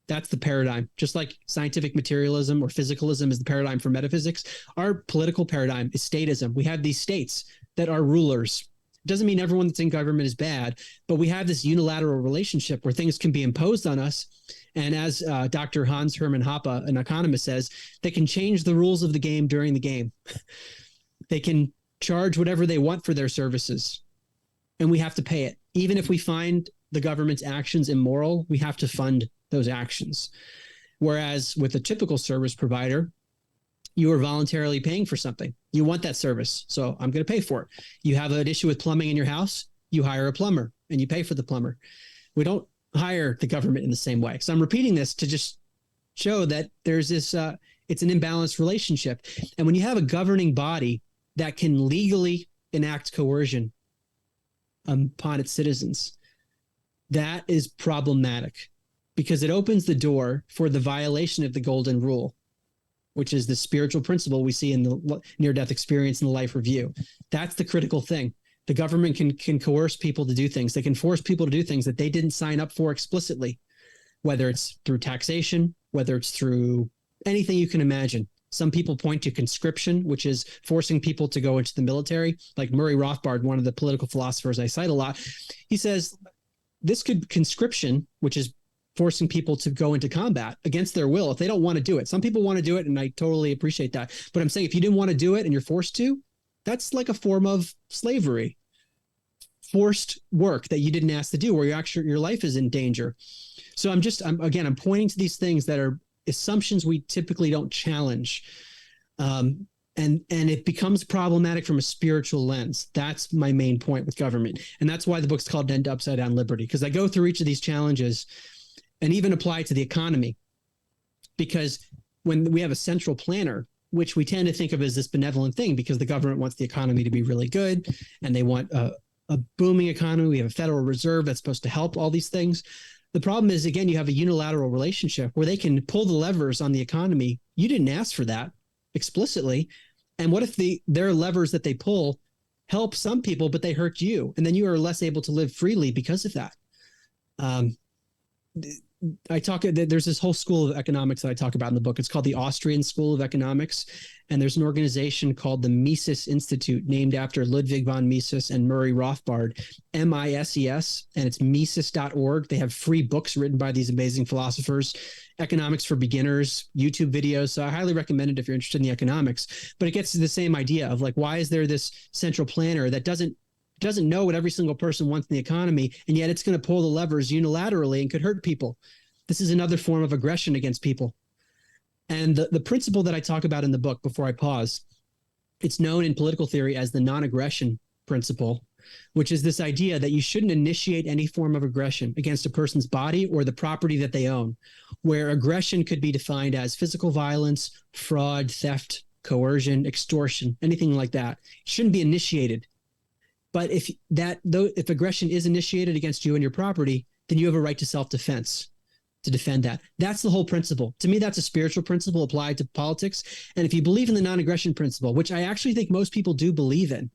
That's the paradigm. Just like scientific materialism or physicalism is the paradigm for metaphysics, our political paradigm is statism. We have these states that are rulers. It doesn't mean everyone that's in government is bad, but we have this unilateral relationship where things can be imposed on us. And as Dr. Hans Hermann Hoppe, an economist, says, they can change the rules of the game during the game. They can charge whatever they want for their services, and we have to pay it. Even if we find the government's actions immoral, we have to fund those actions. Whereas with a typical service provider, you are voluntarily paying for something. You want that service, so I'm going to pay for it. You have an issue with plumbing in your house, you hire a plumber and you pay for the plumber. We don't hire the government in the same way. So I'm repeating this to just show that there's this, it's an imbalanced relationship. And when you have a governing body that can legally enact coercion upon its citizens, that is problematic because it opens the door for the violation of the golden rule, which is the spiritual principle we see in the near-death experience and the life review. That's the critical thing. The government can coerce people to do things. They can force people to do things that they didn't sign up for explicitly, whether it's through taxation, whether it's through anything you can imagine. Some people point to conscription, which is forcing people to go into the military. Like Murray Rothbard, one of the political philosophers I cite a lot, he says this could conscription, which is forcing people to go into combat against their will if they don't want to do it. Some people want to do it, and I totally appreciate that. But I'm saying if you didn't want to do it and you're forced to, that's like a form of slavery, forced work that you didn't ask to do, where your life is in danger. So I'm pointing to these things that are assumptions we typically don't challenge. And it becomes problematic from a spiritual lens. That's my main point with government. And that's why the book's called End to Upside Down Liberty, because I go through each of these challenges and even apply to the economy. Because when we have a central planner, which we tend to think of as this benevolent thing because the government wants the economy to be really good and they want a booming economy. We have a Federal Reserve that's supposed to help all these things. The problem is, again, you have a unilateral relationship where they can pull the levers on the economy. You didn't ask for that explicitly. And what if their levers that they pull help some people, but they hurt you? And then you are less able to live freely because of that. There's this whole school of economics that I talk about in the book. It's called the Austrian School of Economics. And there's an organization called the Mises Institute, named after Ludwig von Mises and Murray Rothbard, MISES, and it's Mises.org. They have free books written by these amazing philosophers, economics for beginners, YouTube videos. So I highly recommend it if you're interested in the economics. But it gets to the same idea of like, why is there this central planner that doesn't know what every single person wants in the economy, and yet it's going to pull the levers unilaterally and could hurt people? This is another form of aggression against people. And the principle that I talk about in the book, before I pause, it's known in political theory as the non-aggression principle, which is this idea that you shouldn't initiate any form of aggression against a person's body or the property that they own, where aggression could be defined as physical violence, fraud, theft, coercion, extortion, anything like that. It shouldn't be initiated. But if aggression is initiated against you and your property, then you have a right to self-defense to defend that. That's the whole principle. To me, that's a spiritual principle applied to politics. And if you believe in the non-aggression principle, which I actually think most people do believe in,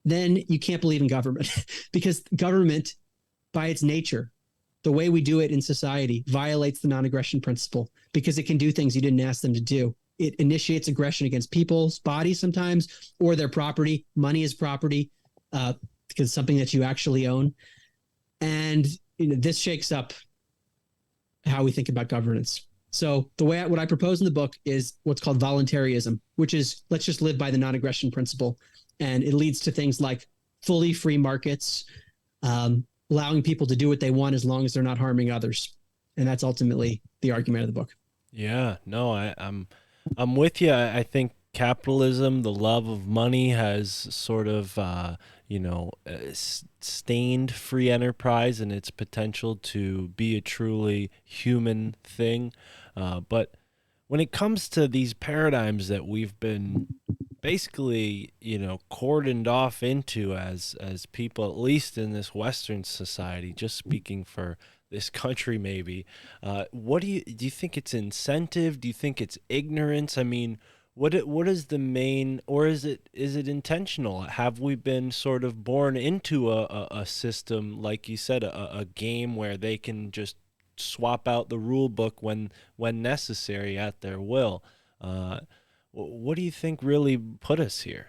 then you can't believe in government because government, by its nature, the way we do it in society, violates the non-aggression principle because it can do things you didn't ask them to do. It initiates aggression against people's bodies sometimes or their property. Money is property because it's something that you actually own. And this shakes up how we think about governance. So what I propose in the book is what's called voluntarism, which is let's just live by the non-aggression principle. And it leads to things like fully free markets, allowing people to do what they want as long as they're not harming others. And that's ultimately the argument of the book. Yeah, no, I'm with you. I think capitalism, the love of money, has sort of stained free enterprise and its potential to be a truly human thing. But when it comes to these paradigms that we've been basically, cordoned off into as people, at least in this Western society, just speaking for this country, maybe, what do you think it's incentive? Do you think it's ignorance? I mean, what is the main, or is it intentional? Have we been sort of born into a system, like you said, a game where they can just swap out the rule book when necessary at their will. What do you think really put us here?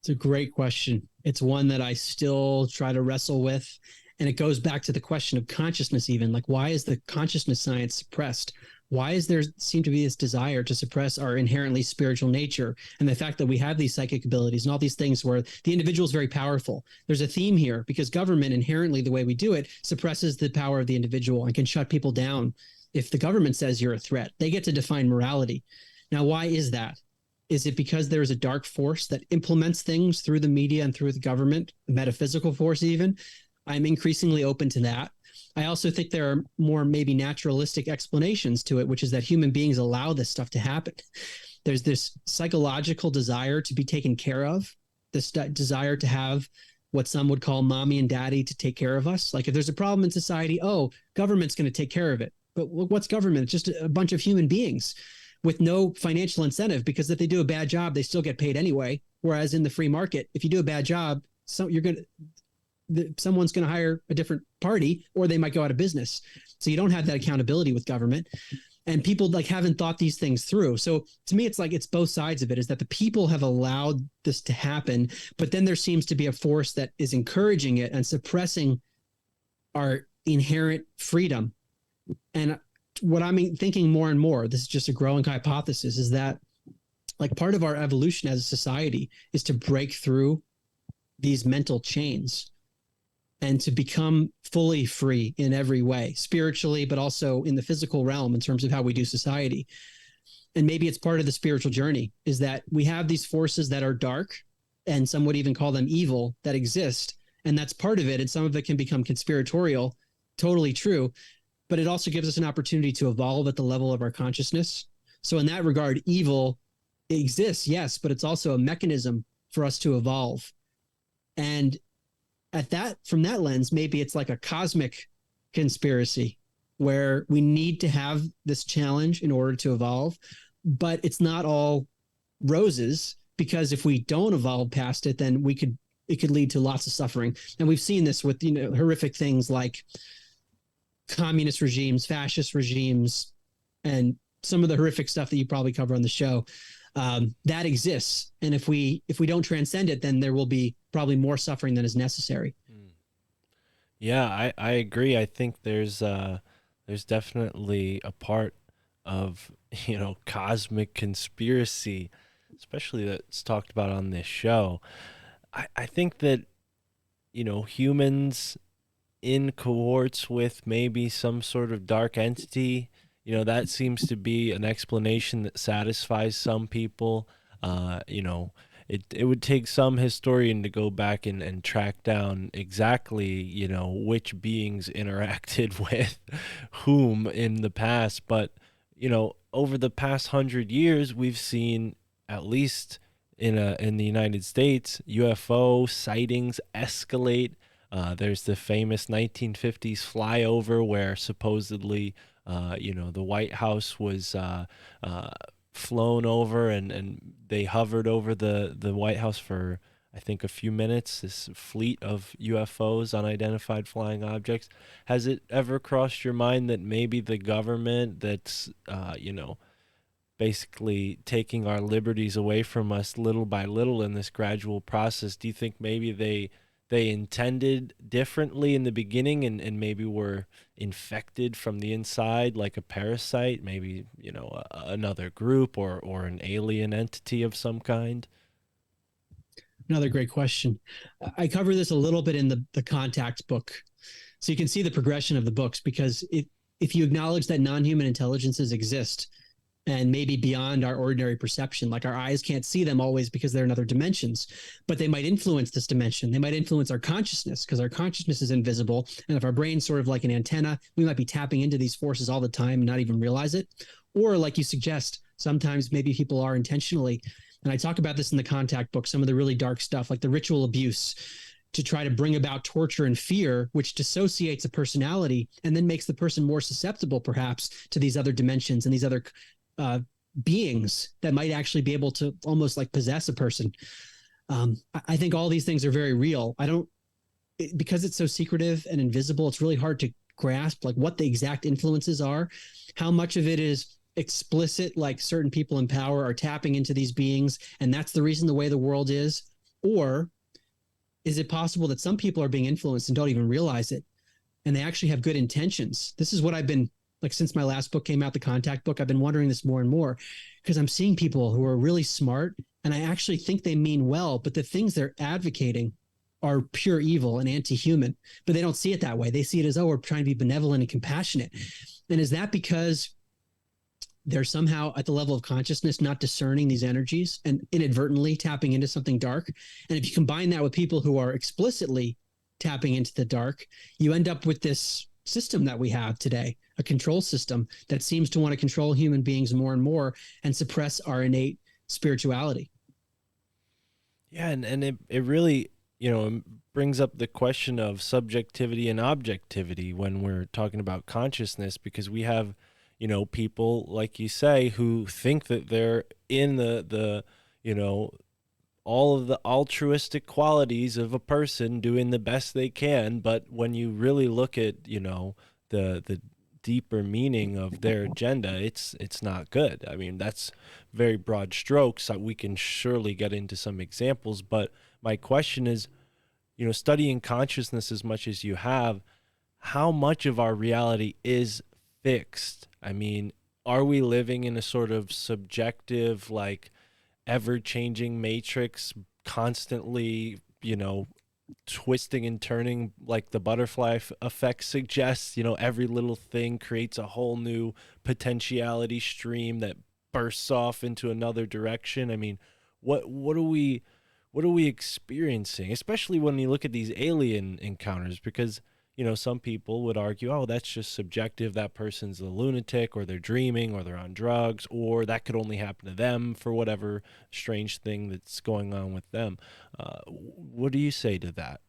It's a great question. It's one that I still try to wrestle with. And it goes back to the question of consciousness, even like, why is the consciousness science suppressed? Why is there seem to be this desire to suppress our inherently spiritual nature and the fact that we have these psychic abilities and all these things where the individual is very powerful? There's a theme here because government inherently, the way we do it, suppresses the power of the individual and can shut people down. If the government says you're a threat, they get to define morality. Now, why is that? Is it because there is a dark force that implements things through the media and through the government, a metaphysical force even? I'm increasingly open to that. I also think there are more maybe naturalistic explanations to it, which is that human beings allow this stuff to happen. There's this psychological desire to be taken care of, this desire to have what some would call mommy and daddy to take care of us. Like if there's a problem in society, oh, government's going to take care of it. But what's government? It's just a bunch of human beings with no financial incentive, because if they do a bad job, they still get paid anyway. Whereas in the free market, if you do a bad job, someone's going to hire a different party, or they might go out of business. So you don't have that accountability with government, and people like haven't thought these things through. So to me, it's like, it's both sides of it, is that the people have allowed this to happen, but then there seems to be a force that is encouraging it and suppressing our inherent freedom. And what I'm thinking more and more, this is just a growing hypothesis, is that like part of our evolution as a society is to break through these mental chains and to become fully free in every way, spiritually, but also in the physical realm in terms of how we do society. And maybe it's part of the spiritual journey, is that we have these forces that are dark, and some would even call them evil, that exist. And that's part of it. And some of it can become conspiratorial, totally true. But it also gives us an opportunity to evolve at the level of our consciousness. So in that regard, evil exists, yes, but it's also a mechanism for us to evolve. And from that lens, maybe it's like a cosmic conspiracy where we need to have this challenge in order to evolve, but it's not all roses, because if we don't evolve past it, then it could lead to lots of suffering. And we've seen this with, horrific things like communist regimes, fascist regimes, and some of the horrific stuff that you probably cover on the show. That exists. And if we don't transcend it, then there will be probably more suffering than is necessary. Yeah, I agree. I think there's definitely a part of, cosmic conspiracy, especially that's talked about on this show. I think that, humans in cohorts with maybe some sort of dark entity, that seems to be an explanation that satisfies some people. It would take some historian to go back and track down exactly, which beings interacted with whom in the past. But, over the past 100 years, we've seen, at least in the United States, UFO sightings escalate. There's the famous 1950s flyover where supposedly, the White House was flown over, and they hovered over the White House for, I think, a few minutes, this fleet of UFOs, unidentified flying objects. Has it ever crossed your mind that maybe the government that's, basically taking our liberties away from us little by little in this gradual process, do you think maybe they intended differently in the beginning and maybe were infected from the inside like a parasite, maybe, another group or an alien entity of some kind? Another great question. I cover this a little bit in the Contact book. So you can see the progression of the books, because if you acknowledge that non-human intelligences exist, and maybe beyond our ordinary perception, like our eyes can't see them always because they're in other dimensions, but they might influence this dimension. They might influence our consciousness, because our consciousness is invisible. And if our brain's sort of like an antenna, we might be tapping into these forces all the time and not even realize it. Or like you suggest, sometimes maybe people are intentionally, and I talk about this in the Contact book, some of the really dark stuff, like the ritual abuse, to try to bring about torture and fear, which dissociates a personality and then makes the person more susceptible perhaps to these other dimensions and these other beings that might actually be able to almost like possess a person. I think all these things are very real. Because it's so secretive and invisible, it's really hard to grasp like what the exact influences are, how much of it is explicit, like certain people in power are tapping into these beings and that's the reason the way the world is, or is it possible that some people are being influenced and don't even realize it and they actually have good intentions? This is what I've been like since my last book came out, the Contact book. I've been wondering this more and more because I'm seeing people who are really smart and I actually think they mean well, but the things they're advocating are pure evil and anti-human, but they don't see it that way. They see it as, oh, we're trying to be benevolent and compassionate. And is that because they're somehow at the level of consciousness not discerning these energies and inadvertently tapping into something dark? And if you combine that with people who are explicitly tapping into the dark, you end up with this system that we have today, a control system that seems to want to control human beings more and more and suppress our innate spirituality. Yeah, and it really, brings up the question of subjectivity and objectivity when we're talking about consciousness, because we have, people, like you say, who think that they're in the all of the altruistic qualities of a person doing the best they can. But when you really look at, the deeper meaning of their agenda, it's not good. I mean, that's very broad strokes. We can surely get into some examples, but my question is, studying consciousness as much as you have, how much of our reality is fixed? I mean, are we living in a sort of subjective, like ever-changing matrix, constantly, twisting and turning like the butterfly effect suggests? Every little thing creates a whole new potentiality stream that bursts off into another direction. I mean, what are we experiencing, especially when you look at these alien encounters? Because some people would argue, oh, that's just subjective, that person's a lunatic, or they're dreaming, or they're on drugs, or that could only happen to them for whatever strange thing that's going on with them. What do you say to that?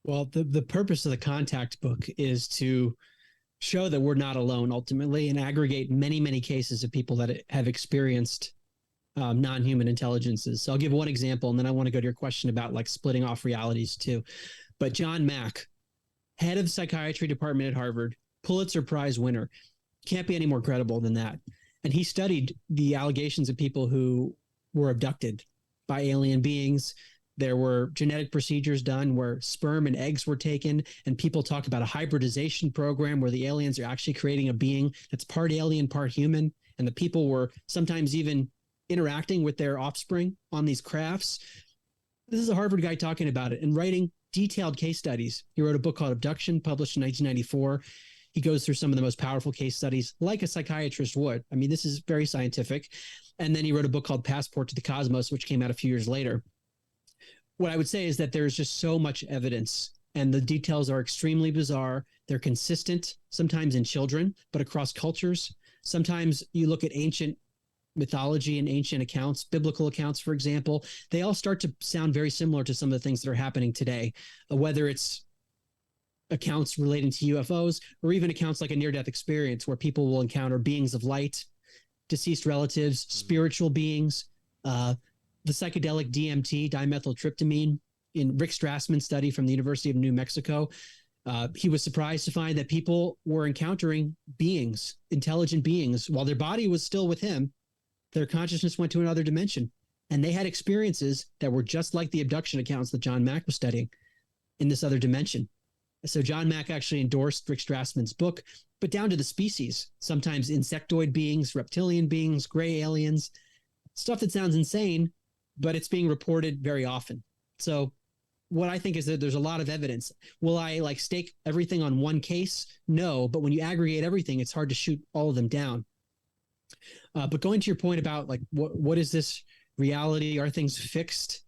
Well, the purpose of the Contact book is to show that we're not alone ultimately and aggregate many, many cases of people that have experienced non-human intelligences. So I'll give one example, and then I want to go to your question about like splitting off realities too. But John Mack, head of the psychiatry department at Harvard, Pulitzer Prize winner, can't be any more credible than that. And he studied the allegations of people who were abducted by alien beings. There were genetic procedures done where sperm and eggs were taken, and people talk about a hybridization program where the aliens are actually creating a being that's part alien, part human. And the people were sometimes even interacting with their offspring on these crafts. This is a Harvard guy talking about it and writing detailed case studies. He wrote a book called Abduction, published in 1994. He goes through some of the most powerful case studies like a psychiatrist would. I mean, this is very scientific. And then he wrote a book called Passport to the Cosmos, which came out a few years later. What I would say is that there's just so much evidence and the details are extremely bizarre. They're consistent, sometimes in children, but across cultures. Sometimes you look at ancient mythology and ancient accounts, biblical accounts, for example, they all start to sound very similar to some of the things that are happening today, whether it's accounts relating to UFOs or even accounts like a near-death experience where people will encounter beings of light, deceased relatives, spiritual beings, the psychedelic DMT, dimethyltryptamine. In Rick Strassman's study from the University of New Mexico, he was surprised to find that people were encountering beings, intelligent beings, while their body was still with him. Their consciousness went to another dimension, and they had experiences that were just like the abduction accounts that John Mack was studying in this other dimension. So John Mack actually endorsed Rick Strassman's book, but down to the species, sometimes insectoid beings, reptilian beings, gray aliens, stuff that sounds insane, but it's being reported very often. So what I think is that there's a lot of evidence. Will I like stake everything on one case? No, but when you aggregate everything, it's hard to shoot all of them down. But going to your point about like, what is this reality? Are things fixed?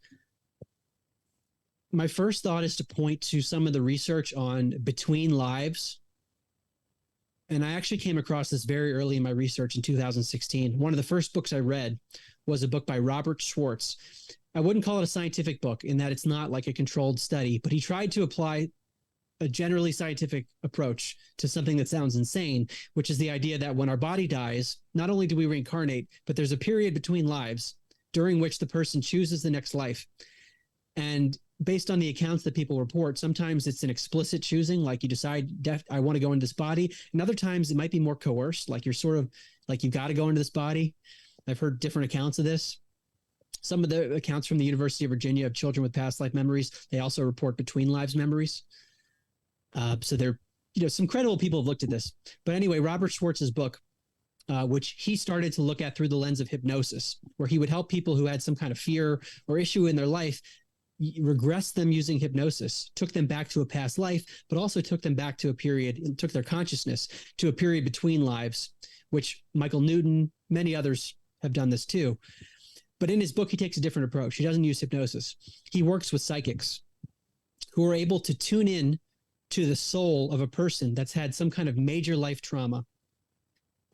My first thought is to point to some of the research on between lives. And I actually came across this very early in my research in 2016. One of the first books I read was a book by Robert Schwartz. I wouldn't call it a scientific book in that it's not like a controlled study, but he tried to apply a generally scientific approach to something that sounds insane, which is the idea that when our body dies, not only do we reincarnate, but there's a period between lives during which the person chooses the next life. And based on the accounts that people report, sometimes it's an explicit choosing, like you decide, I want to go into this body. And other times it might be more coerced, like you're sort of like, you've got to go into this body. I've heard different accounts of this. Some of the accounts from the University of Virginia of children with past life memories, they also report between lives memories. So they're, some credible people have looked at this. But anyway, Robert Schwartz's book, which he started to look at through the lens of hypnosis, where he would help people who had some kind of fear or issue in their life, regress them using hypnosis, took them back to a past life, but also took them back to a period, took their consciousness to a period between lives, which Michael Newton, many others have done this too. But in his book, he takes a different approach. He doesn't use hypnosis. He works with psychics who are able to tune in to the soul of a person that's had some kind of major life trauma.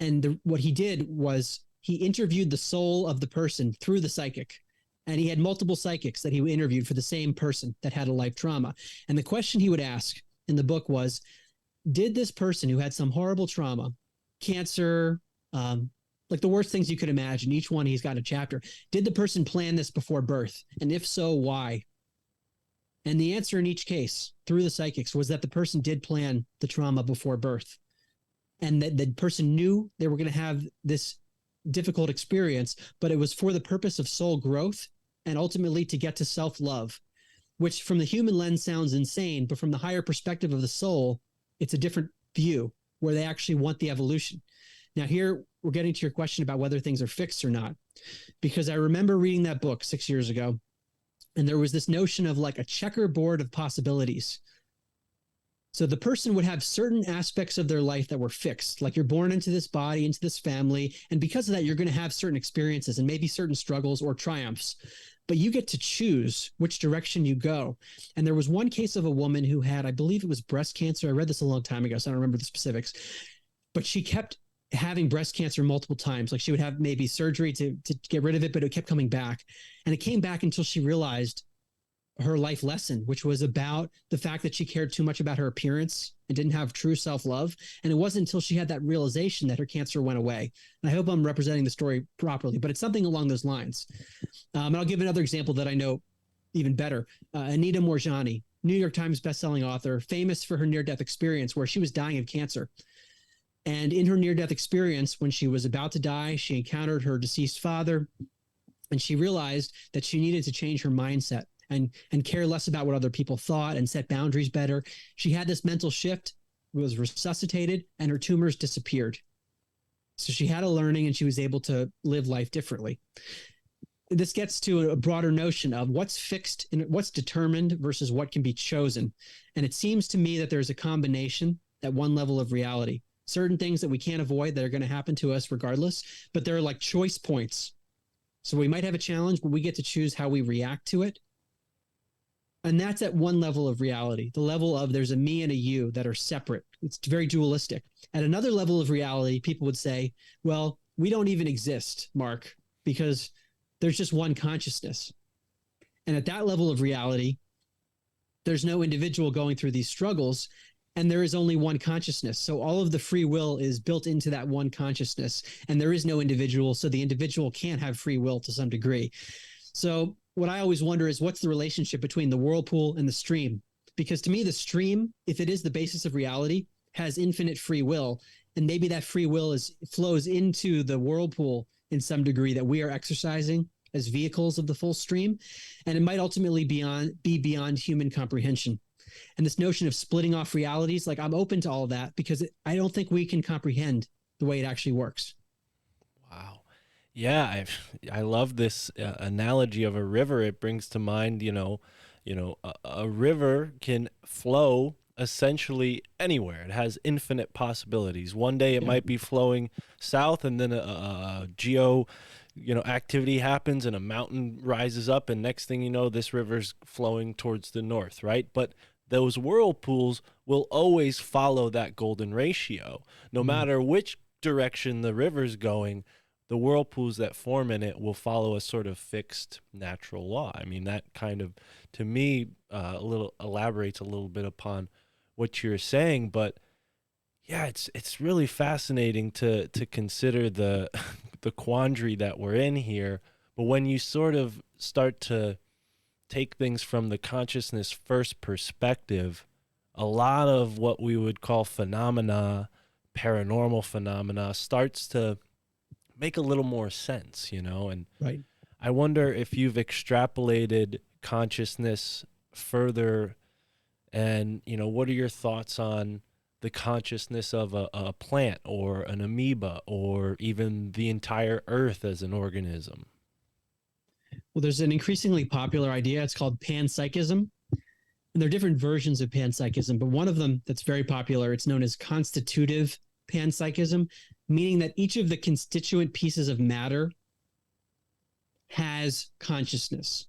And what he did was he interviewed the soul of the person through the psychic. And he had multiple psychics that he interviewed for the same person that had a life trauma. And the question he would ask in the book was, did this person who had some horrible trauma, cancer, like the worst things you could imagine, each one he's got a chapter, did the person plan this before birth? And if so, why? And the answer in each case through the psychics was that the person did plan the trauma before birth. And that the person knew they were going to have this difficult experience, but it was for the purpose of soul growth and ultimately to get to self-love, which from the human lens sounds insane, but from the higher perspective of the soul, it's a different view where they actually want the evolution. Now here we're getting to your question about whether things are fixed or not, because I remember reading that book 6 years ago, and there was this notion of like a checkerboard of possibilities. So the person would have certain aspects of their life that were fixed, like you're born into this body, into this family. And because of that, you're going to have certain experiences and maybe certain struggles or triumphs, but you get to choose which direction you go. And there was one case of a woman who had, I believe it was breast cancer. I read this a long time ago, so I don't remember the specifics, but she kept having breast cancer multiple times. Like she would have maybe surgery to get rid of it, but it kept coming back. And it came back until she realized her life lesson, which was about the fact that she cared too much about her appearance and didn't have true self-love. And it wasn't until she had that realization that her cancer went away. And I hope I'm representing the story properly, but it's something along those lines. And I'll give another example that I know even better. Anita Moorjani, New York Times bestselling author, famous for her near-death experience where she was dying of cancer. And in her near-death experience, when she was about to die, she encountered her deceased father, and she realized that she needed to change her mindset and care less about what other people thought and set boundaries better. She had this mental shift, was resuscitated, and her tumors disappeared. So she had a learning and she was able to live life differently. This gets to a broader notion of what's fixed and what's determined versus what can be chosen. And it seems to me that there's a combination at one level of reality. Certain things that we can't avoid that are going to happen to us regardless, but they're like choice points. So we might have a challenge, but we get to choose how we react to it. And that's at one level of reality, the level of there's a me and a you that are separate. It's very dualistic. At another level of reality, people would say, well, we don't even exist, Mark, because there's just one consciousness. And at that level of reality, there's no individual going through these struggles, and there is only one consciousness. So all of the free will is built into that one consciousness, and there is no individual, so the individual can't have free will to some degree. So what I always wonder is what's the relationship between the whirlpool and the stream? Because to me, the stream, if it is the basis of reality, has infinite free will. And maybe that free will flows into the whirlpool in some degree that we are exercising as vehicles of the full stream. And it might ultimately be beyond human comprehension. And this notion of splitting off realities, like I'm open to all of that because I don't think we can comprehend the way it actually works. Wow. Yeah, I love this analogy of a river. It brings to mind, a river can flow essentially anywhere. It has infinite possibilities. One day it might be flowing south, and then a activity happens and a mountain rises up, and next thing you know, this river's flowing towards the north, right? But those whirlpools will always follow that golden ratio. No matter which direction the river's going, the whirlpools that form in it will follow a sort of fixed natural law. I mean, that kind of, to me, elaborates a little bit upon what you're saying. But yeah, it's really fascinating to consider the the quandary that we're in here. But when you sort of start to take things from the consciousness first perspective, a lot of what we would call phenomena, paranormal phenomena, starts to make a little more sense, you know? And Right. I wonder if you've extrapolated consciousness further, and, you know, what are your thoughts on the consciousness of a plant or an amoeba or even the entire earth as an organism? Well, there's an increasingly popular idea. It's called panpsychism. And there are different versions of panpsychism, but one of them that's very popular, it's known as constitutive panpsychism, meaning that each of the constituent pieces of matter has consciousness.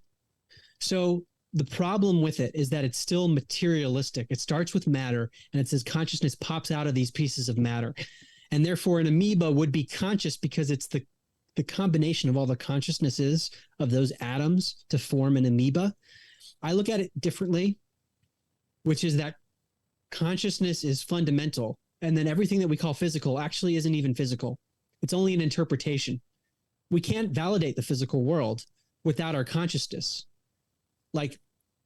So the problem with it is that it's still materialistic. It starts with matter, and it says consciousness pops out of these pieces of matter. And therefore, an amoeba would be conscious because it's the combination of all the consciousnesses of those atoms to form an amoeba. I look at it differently, which is that consciousness is fundamental. And then everything that we call physical actually isn't even physical. It's only an interpretation. We can't validate the physical world without our consciousness. Like,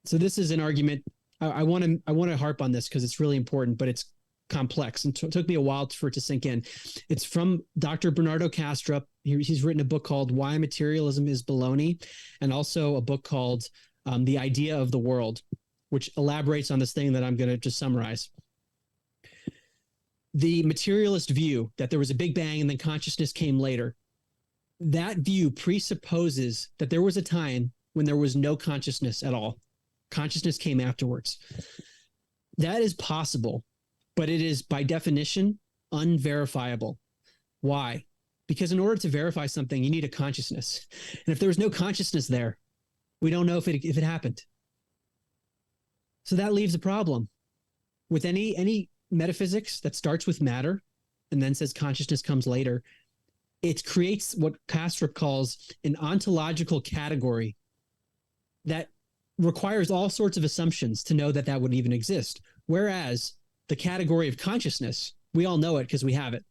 so this is an argument. I want to harp on this because it's really important, but it's complex and took me a while for it to sink in. It's from Dr. Bernardo Kastrup. He's written a book called Why Materialism is Baloney, and also a book called The Idea of the World, which elaborates on this thing that I'm going to just summarize. The materialist view that there was a big bang and then consciousness came later, that view presupposes that there was a time when there was no consciousness at all. Consciousness came afterwards. That is possible, but it is by definition unverifiable. Why? Because in order to verify something, you need a consciousness. And if there was no consciousness there, we don't know if it happened. So that leaves a problem. With any metaphysics that starts with matter and then says consciousness comes later, it creates what Kastrup calls an ontological category that requires all sorts of assumptions to know that that would even exist. Whereas the category of consciousness, we all know it because we have it.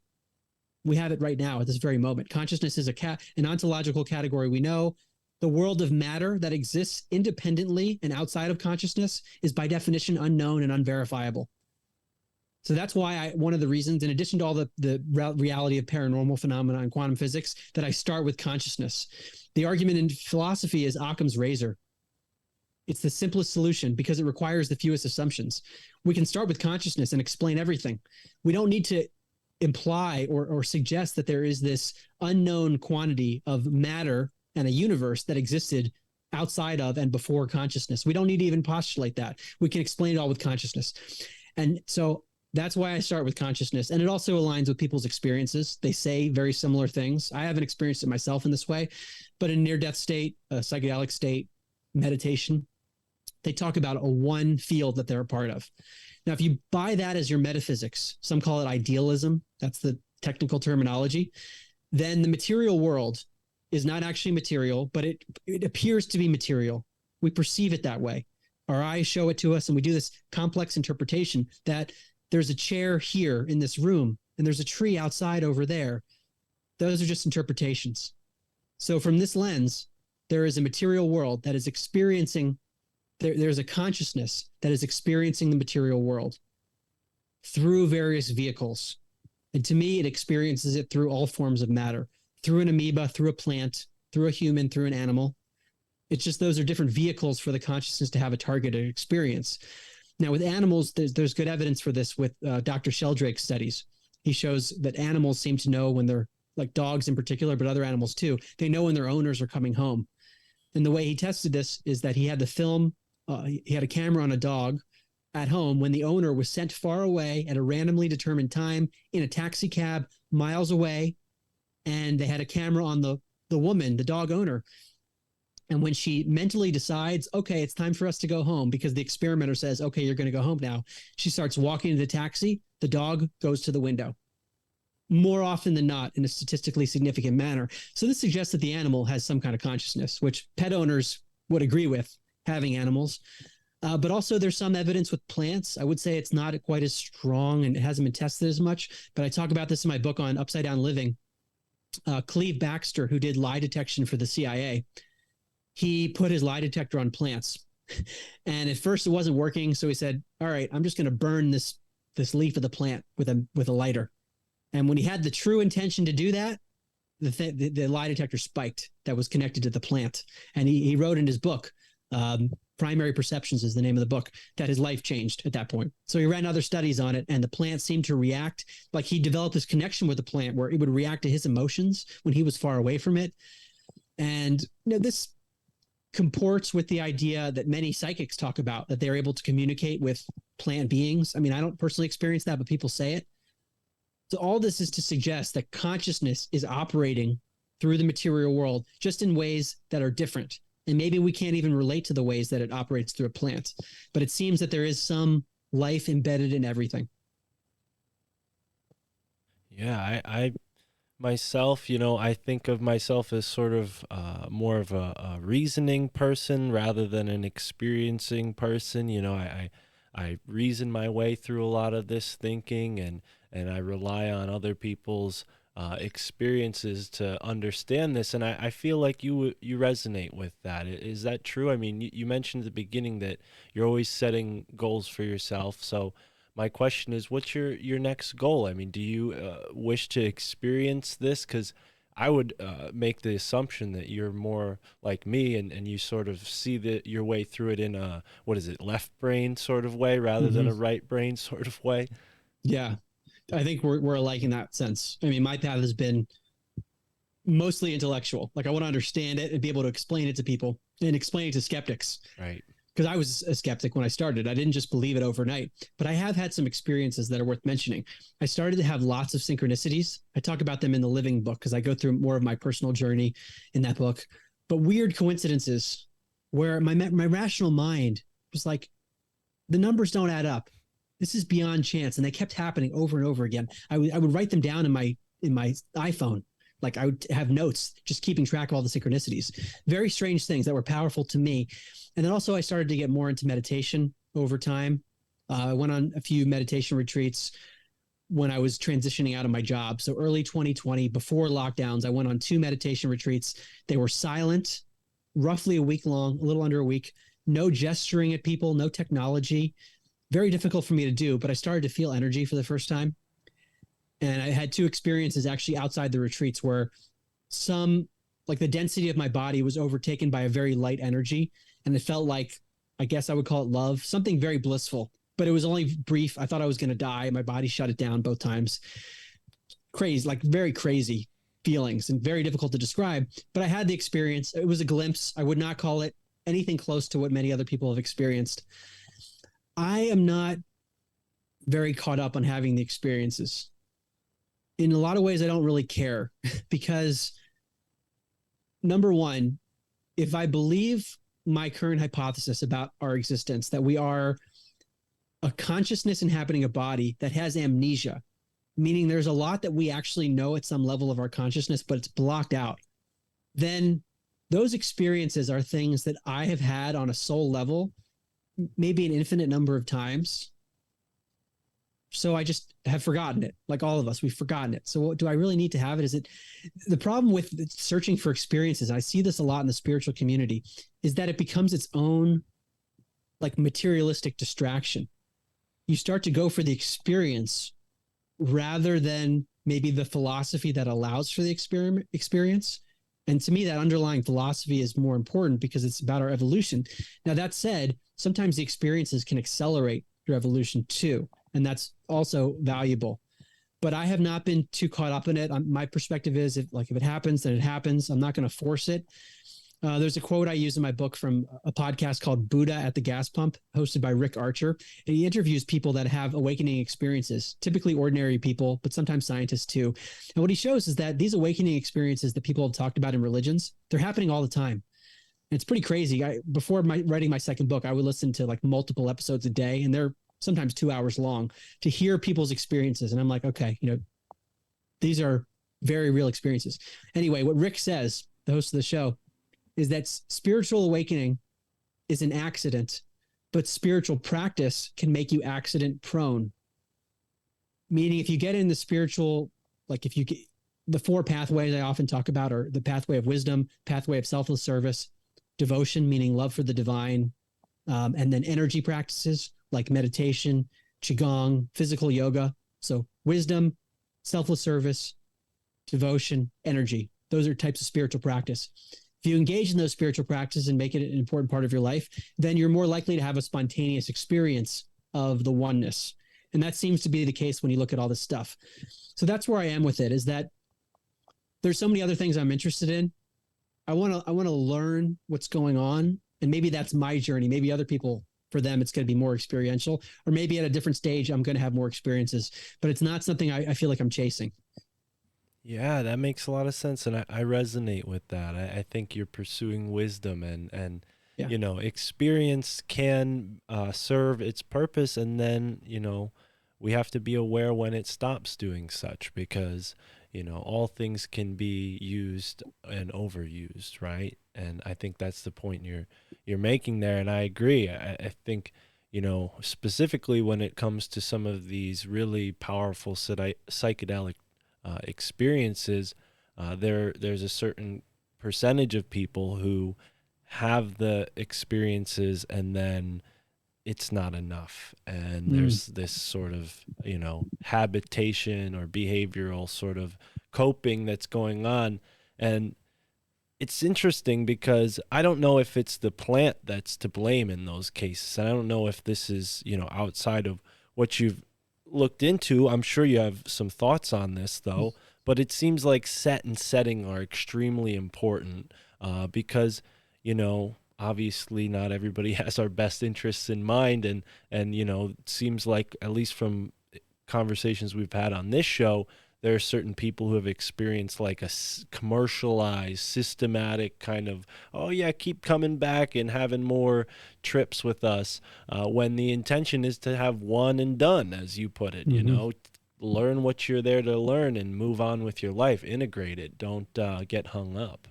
We have it right now at this very moment. Consciousness is an ontological category. We know the world of matter that exists independently and outside of consciousness is by definition unknown and unverifiable. So that's why one of the reasons, in addition to all the reality of paranormal phenomena and quantum physics, that I start with consciousness. The argument in philosophy is Occam's razor. It's the simplest solution because it requires the fewest assumptions. We can start with consciousness and explain everything. We don't need to imply or suggest that there is this unknown quantity of matter and a universe that existed outside of and before consciousness. We don't need to even postulate that. We can explain it all with consciousness. And so that's why I start with consciousness. And it also aligns with people's experiences. They say very similar things. I haven't experienced it myself in this way, but in near-death state, a psychedelic state, meditation, they talk about a one field that they're a part of. Now, if you buy that as your metaphysics, some call it idealism, that's the technical terminology, then the material world is not actually material, but it appears to be material. We perceive it that way. Our eyes show it to us, and we do this complex interpretation that there's a chair here in this room, and there's a tree outside over there. Those are just interpretations. So from this lens, there is a material world that is experiencing, there's a consciousness that is experiencing the material world through various vehicles. And to me, it experiences it through all forms of matter, through an amoeba, through a plant, through a human, through an animal. It's just those are different vehicles for the consciousness to have a targeted experience. Now, with animals, there's good evidence for this with Dr. Sheldrake's studies. He shows that animals seem to know when they're, like dogs in particular, but other animals too, they know when their owners are coming home. And the way he tested this is that he had the film, he had a camera on a dog at home when the owner was sent far away at a randomly determined time in a taxi cab miles away. And they had a camera on the woman, the dog owner. And when she mentally decides, okay, it's time for us to go home because the experimenter says, okay, you're going to go home now, she starts walking to the taxi. The dog goes to the window more often than not in a statistically significant manner. So this suggests that the animal has some kind of consciousness, which pet owners would agree with having animals. But also there's some evidence with plants. I would say it's not quite as strong and it hasn't been tested as much, but I talk about this in my book on Upside Down Living. Cleve Baxter, who did lie detection for the CIA, he put his lie detector on plants. And at first it wasn't working. So he said, all right, I'm just going to burn this leaf of the plant with a lighter. And when he had the true intention to do that, the lie detector spiked that was connected to the plant. And he wrote in his book, Primary Perceptions is the name of the book, that his life changed at that point. So he ran other studies on it, and the plant seemed to react. Like he developed this connection with the plant where it would react to his emotions when he was far away from it. And this comports with the idea that many psychics talk about, that they're able to communicate with plant beings. I mean, I don't personally experience that, but people say it. So all this is to suggest that consciousness is operating through the material world, just in ways that are different. And maybe we can't even relate to the ways that it operates through a plant. But it seems that there is some life embedded in everything. Yeah, I myself, I think of myself as sort of more of a reasoning person rather than an experiencing person. I reason my way through a lot of this thinking, and I rely on other people's experiences to understand this. And I feel like you resonate with that. Is that true? I mean, you mentioned at the beginning that you're always setting goals for yourself. So my question is, what's your next goal? I mean, do you wish to experience this? Because I would make the assumption that you're more like me, and you sort of see your way through it in a, left brain sort of way rather than a right brain sort of way. Yeah, I think we're alike in that sense. I mean, my path has been mostly intellectual. Like I want to understand it and be able to explain it to people and explain it to skeptics. Right. Because I was a skeptic when I started. I didn't just believe it overnight, but I have had some experiences that are worth mentioning. I started to have lots of synchronicities. I talk about them in the Living book because I go through more of my personal journey in that book. But weird coincidences where my rational mind was like, the numbers don't add up. This is beyond chance. And they kept happening over and over again. I would write them down in my iPhone. Like I would have notes, just keeping track of all the synchronicities. Very strange things that were powerful to me. And then also I started to get more into meditation over time. I went on a few meditation retreats when I was transitioning out of my job. So early 2020, before lockdowns, I went on 2 meditation retreats. They were silent, roughly a week long, a little under a week, no gesturing at people, no technology. Very difficult for me to do, but I started to feel energy for the first time. And I had 2 experiences actually outside the retreats where like the density of my body was overtaken by a very light energy. And it felt like, I guess I would call it love, something very blissful, but it was only brief. I thought I was going to die. My body shut it down both times. Crazy, like very crazy feelings and very difficult to describe. But I had the experience. It was a glimpse. I would not call it anything close to what many other people have experienced. I am not very caught up on having the experiences. In a lot of ways, I don't really care because, number one, if I believe my current hypothesis about our existence, that we are a consciousness inhabiting a body that has amnesia, meaning there's a lot that we actually know at some level of our consciousness, but it's blocked out, then those experiences are things that I have had on a soul level, maybe an infinite number of times. So I just have forgotten it. Like all of us, we've forgotten it. So do I really need to have it? Is it the problem with searching for experiences? I see this a lot in the spiritual community, is that it becomes its own like materialistic distraction. You start to go for the experience rather than maybe the philosophy that allows for the experience. And to me, that underlying philosophy is more important because it's about our evolution. Now, that said, sometimes the experiences can accelerate your evolution too. And that's also valuable. But I have not been too caught up in it. My perspective is if it happens, then it happens. I'm not going to force it. There's a quote I use in my book from a podcast called Buddha at the Gas Pump, hosted by Rick Archer. And he interviews people that have awakening experiences, typically ordinary people, but sometimes scientists too. And what he shows is that these awakening experiences that people have talked about in religions, they're happening all the time. And it's pretty crazy. Before writing my second book, I would listen to like multiple episodes a day, and they're sometimes 2 hours long, to hear people's experiences. And I'm like, okay, these are very real experiences. Anyway, what Rick says, the host of the show, is that spiritual awakening is an accident, but spiritual practice can make you accident prone. Meaning if you get in the spiritual, like if you get the 4 pathways I often talk about are the pathway of wisdom, pathway of selfless service, devotion, meaning love for the divine, and then energy practices like meditation, qigong, physical yoga. So wisdom, selfless service, devotion, energy. Those are types of spiritual practice. If you engage in those spiritual practices and make it an important part of your life, then you're more likely to have a spontaneous experience of the oneness. And that seems to be the case when you look at all this stuff. So that's where I am with it, is that there's so many other things I'm interested in. I want to learn what's going on. And maybe that's my journey. Maybe other people, for them, it's going to be more experiential, or maybe at a different stage, I'm going to have more experiences, but it's not something I feel like I'm chasing. Yeah, that makes a lot of sense. And I resonate with that. I think you're pursuing wisdom and Yeah. you know, experience can serve its purpose. And then, you know, we have to be aware when it stops doing such, because, you know, all things can be used and overused, right? And I think that's the point you're making there. And I agree. I think, you know, specifically when it comes to some of these really powerful psychedelic experiences, there's a certain percentage of people who have the experiences and then it's not enough, and there's this sort of, you know, habitation or behavioral sort of coping that's going on. And it's interesting because I don't know if it's the plant that's to blame in those cases, and I don't know if this is, you know, outside of what you've looked into. I'm sure you have some thoughts on this, though, but it seems like set and setting are extremely important, because, you know, obviously not everybody has our best interests in mind. And you know, it seems like, at least from conversations we've had on this show, there are certain people who have experienced like a commercialized, systematic kind of, oh yeah, keep coming back and having more trips with us, when the intention is to have one and done, as you put it. You know, learn what you're there to learn and move on with your life. Integrate it. Don't get hung up.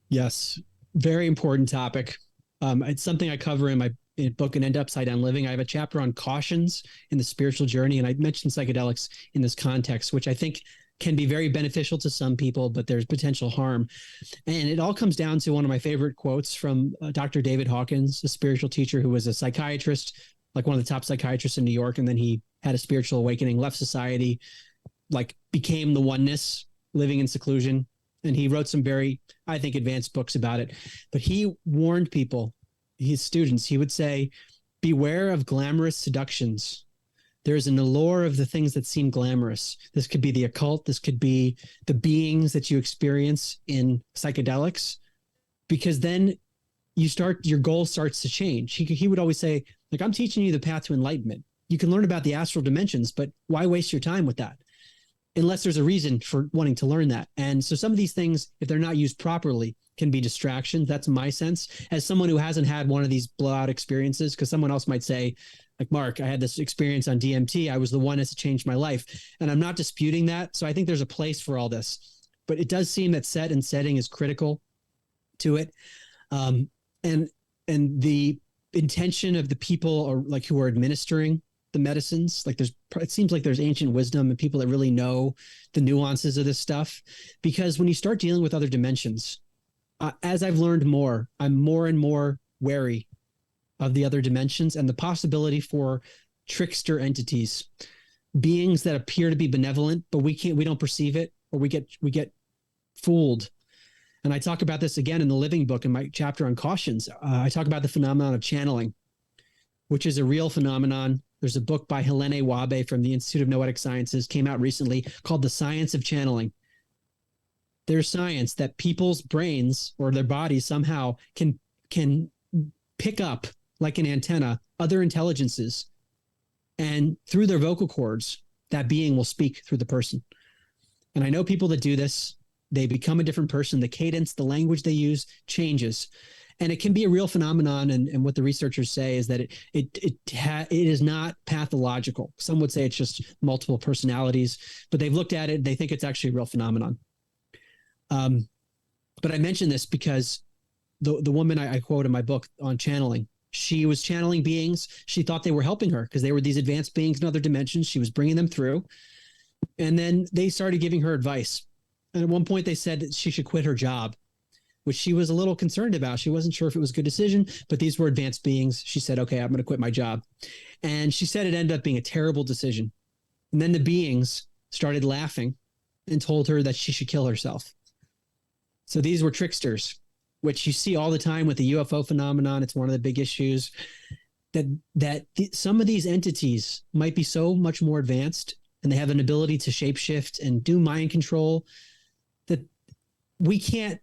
Yes. Very important topic. It's something I cover in my book, An End Upside Down Living. I have a chapter on cautions in the spiritual journey, and I mentioned psychedelics in this context, which I think can be very beneficial to some people, but there's potential harm. And it all comes down to one of my favorite quotes from Dr. David Hawkins, a spiritual teacher who was a psychiatrist, like one of the top psychiatrists in New York. And then he had a spiritual awakening, left society, like became the oneness, living in seclusion. And he wrote some very, I think, advanced books about it. But he warned people, his students, he would say, beware of glamorous seductions. There's an allure of the things that seem glamorous. This could be the occult. This could be the beings that you experience in psychedelics, because then your goal starts to change. He would always say, like, I'm teaching you the path to enlightenment. You can learn about the astral dimensions, but why waste your time with that? Unless there's a reason for wanting to learn that. And so some of these things, if they're not used properly, can be distractions. That's my sense as someone who hasn't had one of these blowout experiences, because someone else might say, like, Mark, I had this experience on DMT. I was the one that changed my life. And I'm not disputing that. So I think there's a place for all this. But it does seem that set and setting is critical to it. And the intention of the people who are administering the medicines, like it seems like there's ancient wisdom and people that really know the nuances of this stuff. Because when you start dealing with other dimensions, as I've learned more, I'm more and more wary of the other dimensions and the possibility for trickster entities, beings that appear to be benevolent, but we don't perceive it, or we get fooled. And I talk about this again in the Living book in my chapter on cautions. I talk about the phenomenon of channeling, which is a real phenomenon. There's a book by Helene Wabe from the Institute of Noetic Sciences, came out recently, called The Science of Channeling. There's science that people's brains or their bodies somehow can pick up, like an antenna, other intelligences. And through their vocal cords, that being will speak through the person. And I know people that do this. They become a different person. The cadence, the language they use changes. And it can be a real phenomenon. And what the researchers say is that it is not pathological. Some would say it's just multiple personalities, but they've looked at it. They think it's actually a real phenomenon. But I mention this because the woman I quote in my book on channeling, she was channeling beings. She thought they were helping her because they were these advanced beings in other dimensions. She was bringing them through. And then they started giving her advice. And at one point they said that she should quit her job which she was a little concerned about. She wasn't sure if it was a good decision, but these were advanced beings. She said, okay, I'm going to quit my job. And she said it ended up being a terrible decision. And then the beings started laughing and told her that she should kill herself. So these were tricksters, which you see all the time with the UFO phenomenon. It's one of the big issues that some of these entities might be so much more advanced, and they have an ability to shapeshift and do mind control, that we can't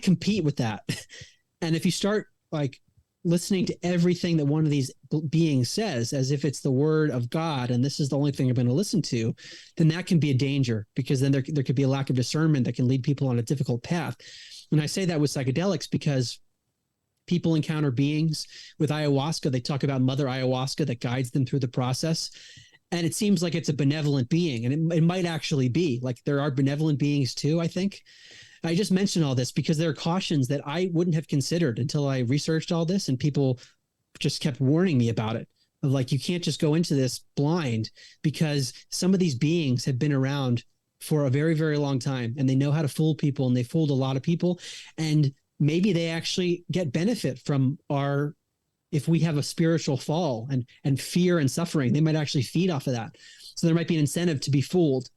compete with that. And if you start like listening to everything that one of these beings says as if it's the word of God and this is the only thing I'm going to listen to, then that can be a danger, because then there could be a lack of discernment that can lead people on a difficult path. And I say that with psychedelics because people encounter beings with ayahuasca. They talk about Mother Ayahuasca that guides them through the process. And it seems like it's a benevolent being, and it might actually be. Like, there are benevolent beings too, I think. I just mentioned all this because there are cautions that I wouldn't have considered until I researched all this, and people just kept warning me about it. Of like, you can't just go into this blind, because some of these beings have been around for a very, very long time, and they know how to fool people, and they fooled a lot of people. And maybe they actually get benefit from if we have a spiritual fall and fear and suffering, they might actually feed off of that. So there might be an incentive to be fooled.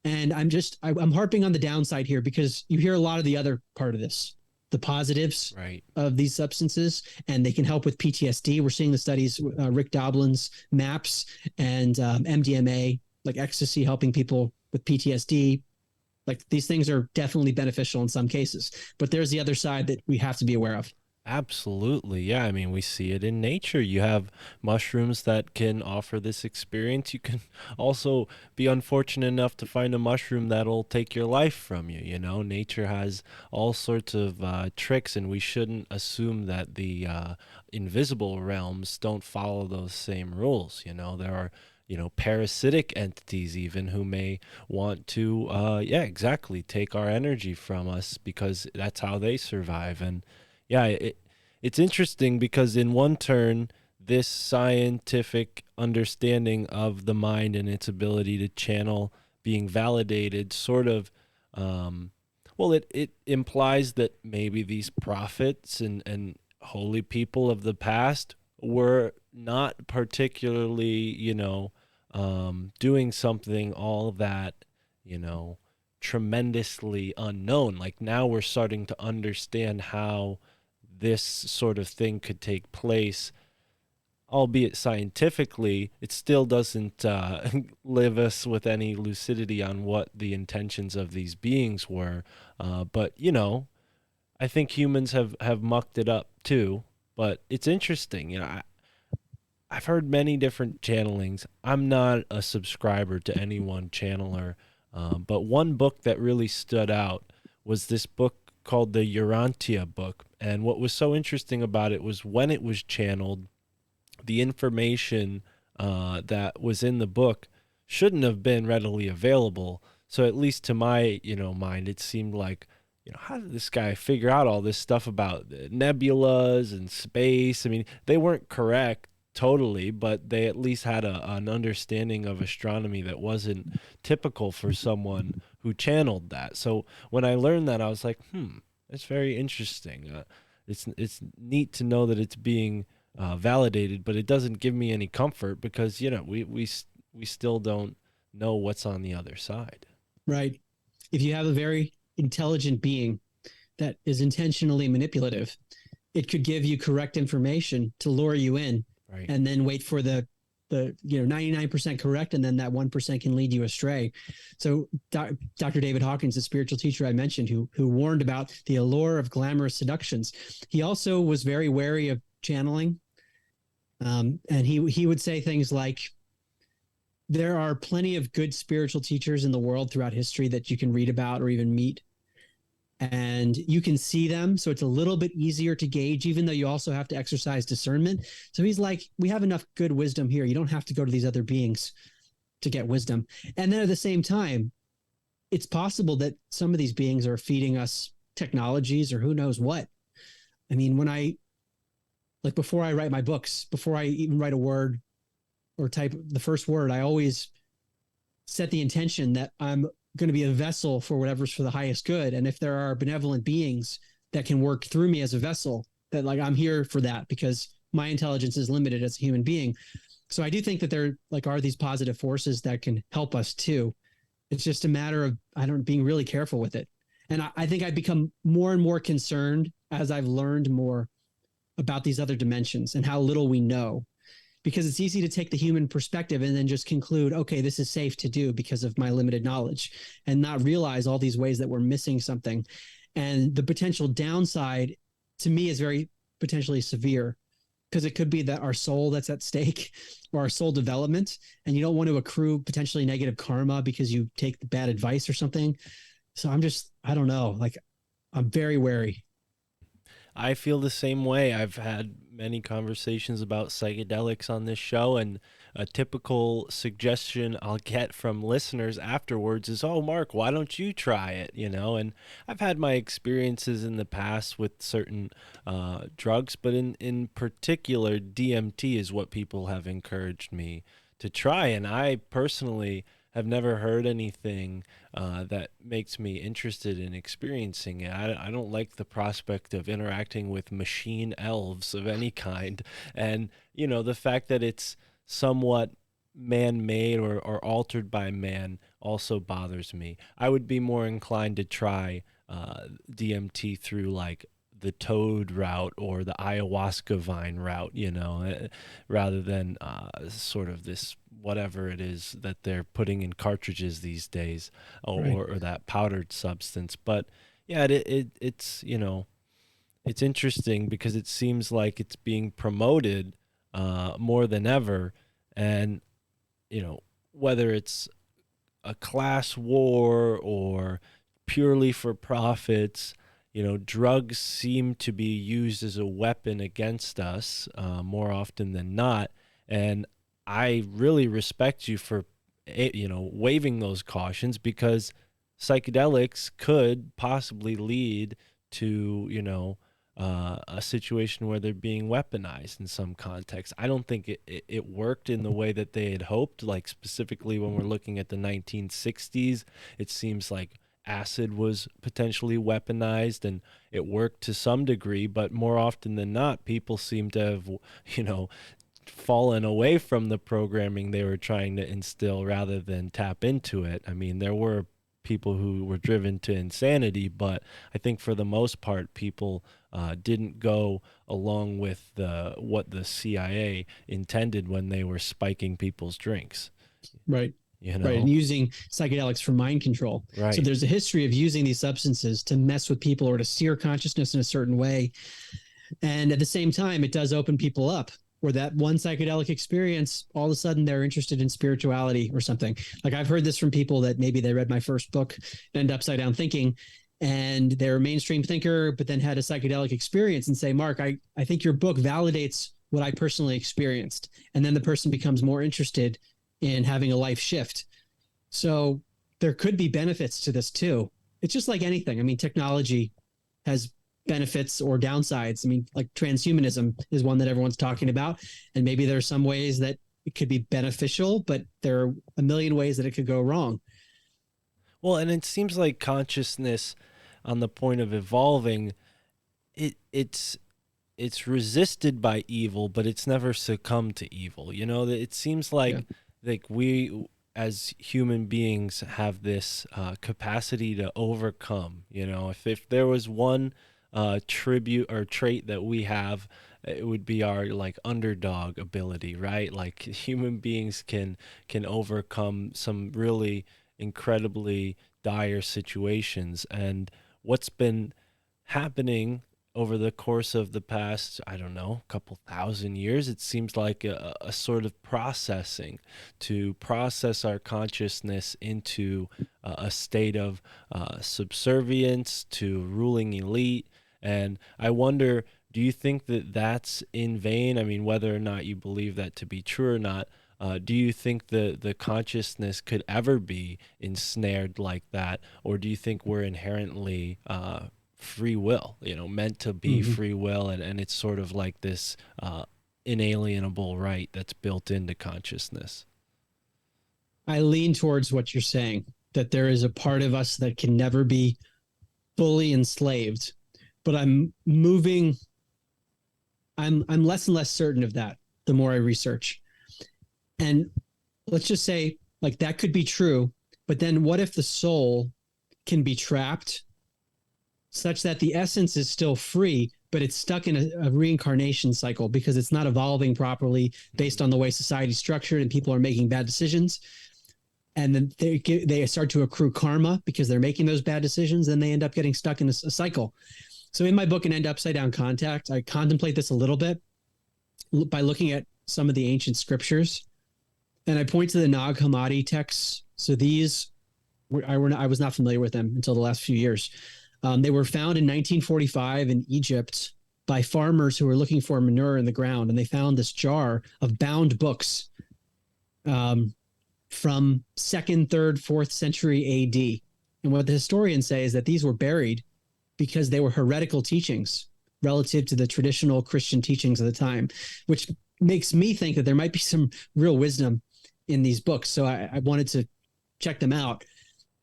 And I'm harping on the downside here because you hear a lot of the other part of this, the positives of these substances, and they can help with PTSD. We're seeing the studies, Rick Doblin's MAPS and MDMA, like ecstasy, helping people with PTSD. Like, these things are definitely beneficial in some cases, but there's the other side that we have to be aware of. Absolutely. Yeah. I mean, we see it in nature. You have mushrooms that can offer this experience. You can also be unfortunate enough to find a mushroom that'll take your life from you. You know, nature has all sorts of tricks, and we shouldn't assume that the invisible realms don't follow those same rules. You know, there are, parasitic entities even who may want to, take our energy from us because that's how they survive. And yeah, it's interesting because in one turn, this scientific understanding of the mind and its ability to channel being validated sort of, it implies that maybe these prophets and holy people of the past were not particularly, doing something all that, tremendously unknown. Like, now we're starting to understand how this sort of thing could take place, albeit scientifically. It still doesn't leave us with any lucidity on what the intentions of these beings were. But, I think humans have mucked it up too. But it's interesting. I've heard many different channelings. I'm not a subscriber to any one channeler, but one book that really stood out was this book called the Urantia book. And what was so interesting about it was when it was channeled, the information that was in the book shouldn't have been readily available. So at least to my, mind, it seemed like, how did this guy figure out all this stuff about nebulas and space? I mean, they weren't correct totally, but they at least had an understanding of astronomy that wasn't typical for someone who channeled that. So when I learned that, I was like, it's very interesting. It's neat to know that it's being validated, but it doesn't give me any comfort because, we still don't know what's on the other side. Right. If you have a very intelligent being that is intentionally manipulative, it could give you correct information to lure you in, and then wait for the 99% correct, and then that 1% can lead you astray. So Dr. David Hawkins, the spiritual teacher I mentioned, who warned about the allure of glamorous seductions, he also was very wary of channeling. And he would say things like, there are plenty of good spiritual teachers in the world throughout history that you can read about or even meet, and you can see them. So it's a little bit easier to gauge, even though you also have to exercise discernment. So he's like, we have enough good wisdom here. You don't have to go to these other beings to get wisdom. And then at the same time, it's possible that some of these beings are feeding us technologies or who knows what. I mean, before I write my books, before I even write a word or type the first word, I always set the intention that I'm going to be a vessel for whatever's for the highest good. And if there are benevolent beings that can work through me as a vessel, that like I'm here for that because my intelligence is limited as a human being. So I do think that there like are these positive forces that can help us too. It's just a matter of being really careful with it. And I think I've become more and more concerned as I've learned more about these other dimensions and how little we know, because it's easy to take the human perspective and then just conclude, okay, this is safe to do because of my limited knowledge, and not realize all these ways that we're missing something. And the potential downside to me is very potentially severe, because it could be that our soul that's at stake or our soul development, and you don't want to accrue potentially negative karma because you take the bad advice or something. So I don't know, like I'm very wary. I feel the same way. I've had many conversations about psychedelics on this show, and a typical suggestion I'll get from listeners afterwards is, "Oh, Mark, why don't you try it?" And I've had my experiences in the past with certain drugs, but in particular, DMT is what people have encouraged me to try, and I personally have never heard anything that makes me interested in experiencing it. I don't like the prospect of interacting with machine elves of any kind. And, the fact that it's somewhat man-made or altered by man also bothers me. I would be more inclined to try DMT through like the toad route or the ayahuasca vine route, rather than sort of this whatever it is that they're putting in cartridges these days, or that powdered substance. But yeah, it's it's interesting because it seems like it's being promoted more than ever, and whether it's a class war or purely for profits, drugs seem to be used as a weapon against us more often than not. And I really respect you for, waiving those cautions, because psychedelics could possibly lead to, a situation where they're being weaponized in some context. I don't think it worked in the way that they had hoped. Like specifically when we're looking at the 1960s, it seems like acid was potentially weaponized, and it worked to some degree, but more often than not, people seem to have, fallen away from the programming they were trying to instill rather than tap into it. I mean, there were people who were driven to insanity, but I think for the most part, people didn't go along with what the CIA intended when they were spiking people's drinks. Right. Right. And using psychedelics for mind control. Right. So there's a history of using these substances to mess with people or to steer consciousness in a certain way. And at the same time, it does open people up, where that one psychedelic experience, all of a sudden they're interested in spirituality or something. Like I've heard this from people that maybe they read my first book, End Upside Down Thinking, and they're a mainstream thinker, but then had a psychedelic experience and say, Mark, I think your book validates what I personally experienced. And then the person becomes more interested in having a life shift. So there could be benefits to this too. It's just like anything. I mean, technology has benefits or downsides. I mean, like transhumanism is one that everyone's talking about. And maybe there are some ways that it could be beneficial, but there are a million ways that it could go wrong. Well, and it seems like consciousness on the point of evolving, it's resisted by evil, but it's never succumbed to evil. It seems like we as human beings have this capacity to overcome. If there was one tribute or trait that we have, it would be our like underdog ability, right? Like human beings can overcome some really incredibly dire situations. And what's been happening over the course of the past, I don't know, couple thousand years, it seems like a sort of processing to process our consciousness into a state of subservience to ruling elite. And I wonder, do you think that that's in vain? I mean, whether or not you believe that to be true or not, do you think the consciousness could ever be ensnared like that? Or do you think we're inherently free will, meant to be free will, and it's sort of like this inalienable right that's built into consciousness? I lean towards what you're saying. that there is a part of us that can never be fully enslaved, but I'm less and less certain of that the more I research. And let's just say, like, that could be true, but then what if the soul can be trapped such that the essence is still free, but it's stuck in a reincarnation cycle because it's not evolving properly based on the way society's structured and people are making bad decisions. And then they start to accrue karma because they're making those bad decisions, and they end up getting stuck in a cycle. So in my book, An End to Upside Down Contact, I contemplate this a little bit by looking at some of the ancient scriptures. And I point to the Nag Hammadi texts. So these, I was not familiar with them until the last few years. They were found in 1945 in Egypt by farmers who were looking for manure in the ground. And they found this jar of bound books from 2nd, 3rd, 4th century AD. And what the historians say is that these were buried because they were heretical teachings relative to the traditional Christian teachings of the time, which makes me think that there might be some real wisdom in these books. So I wanted to check them out.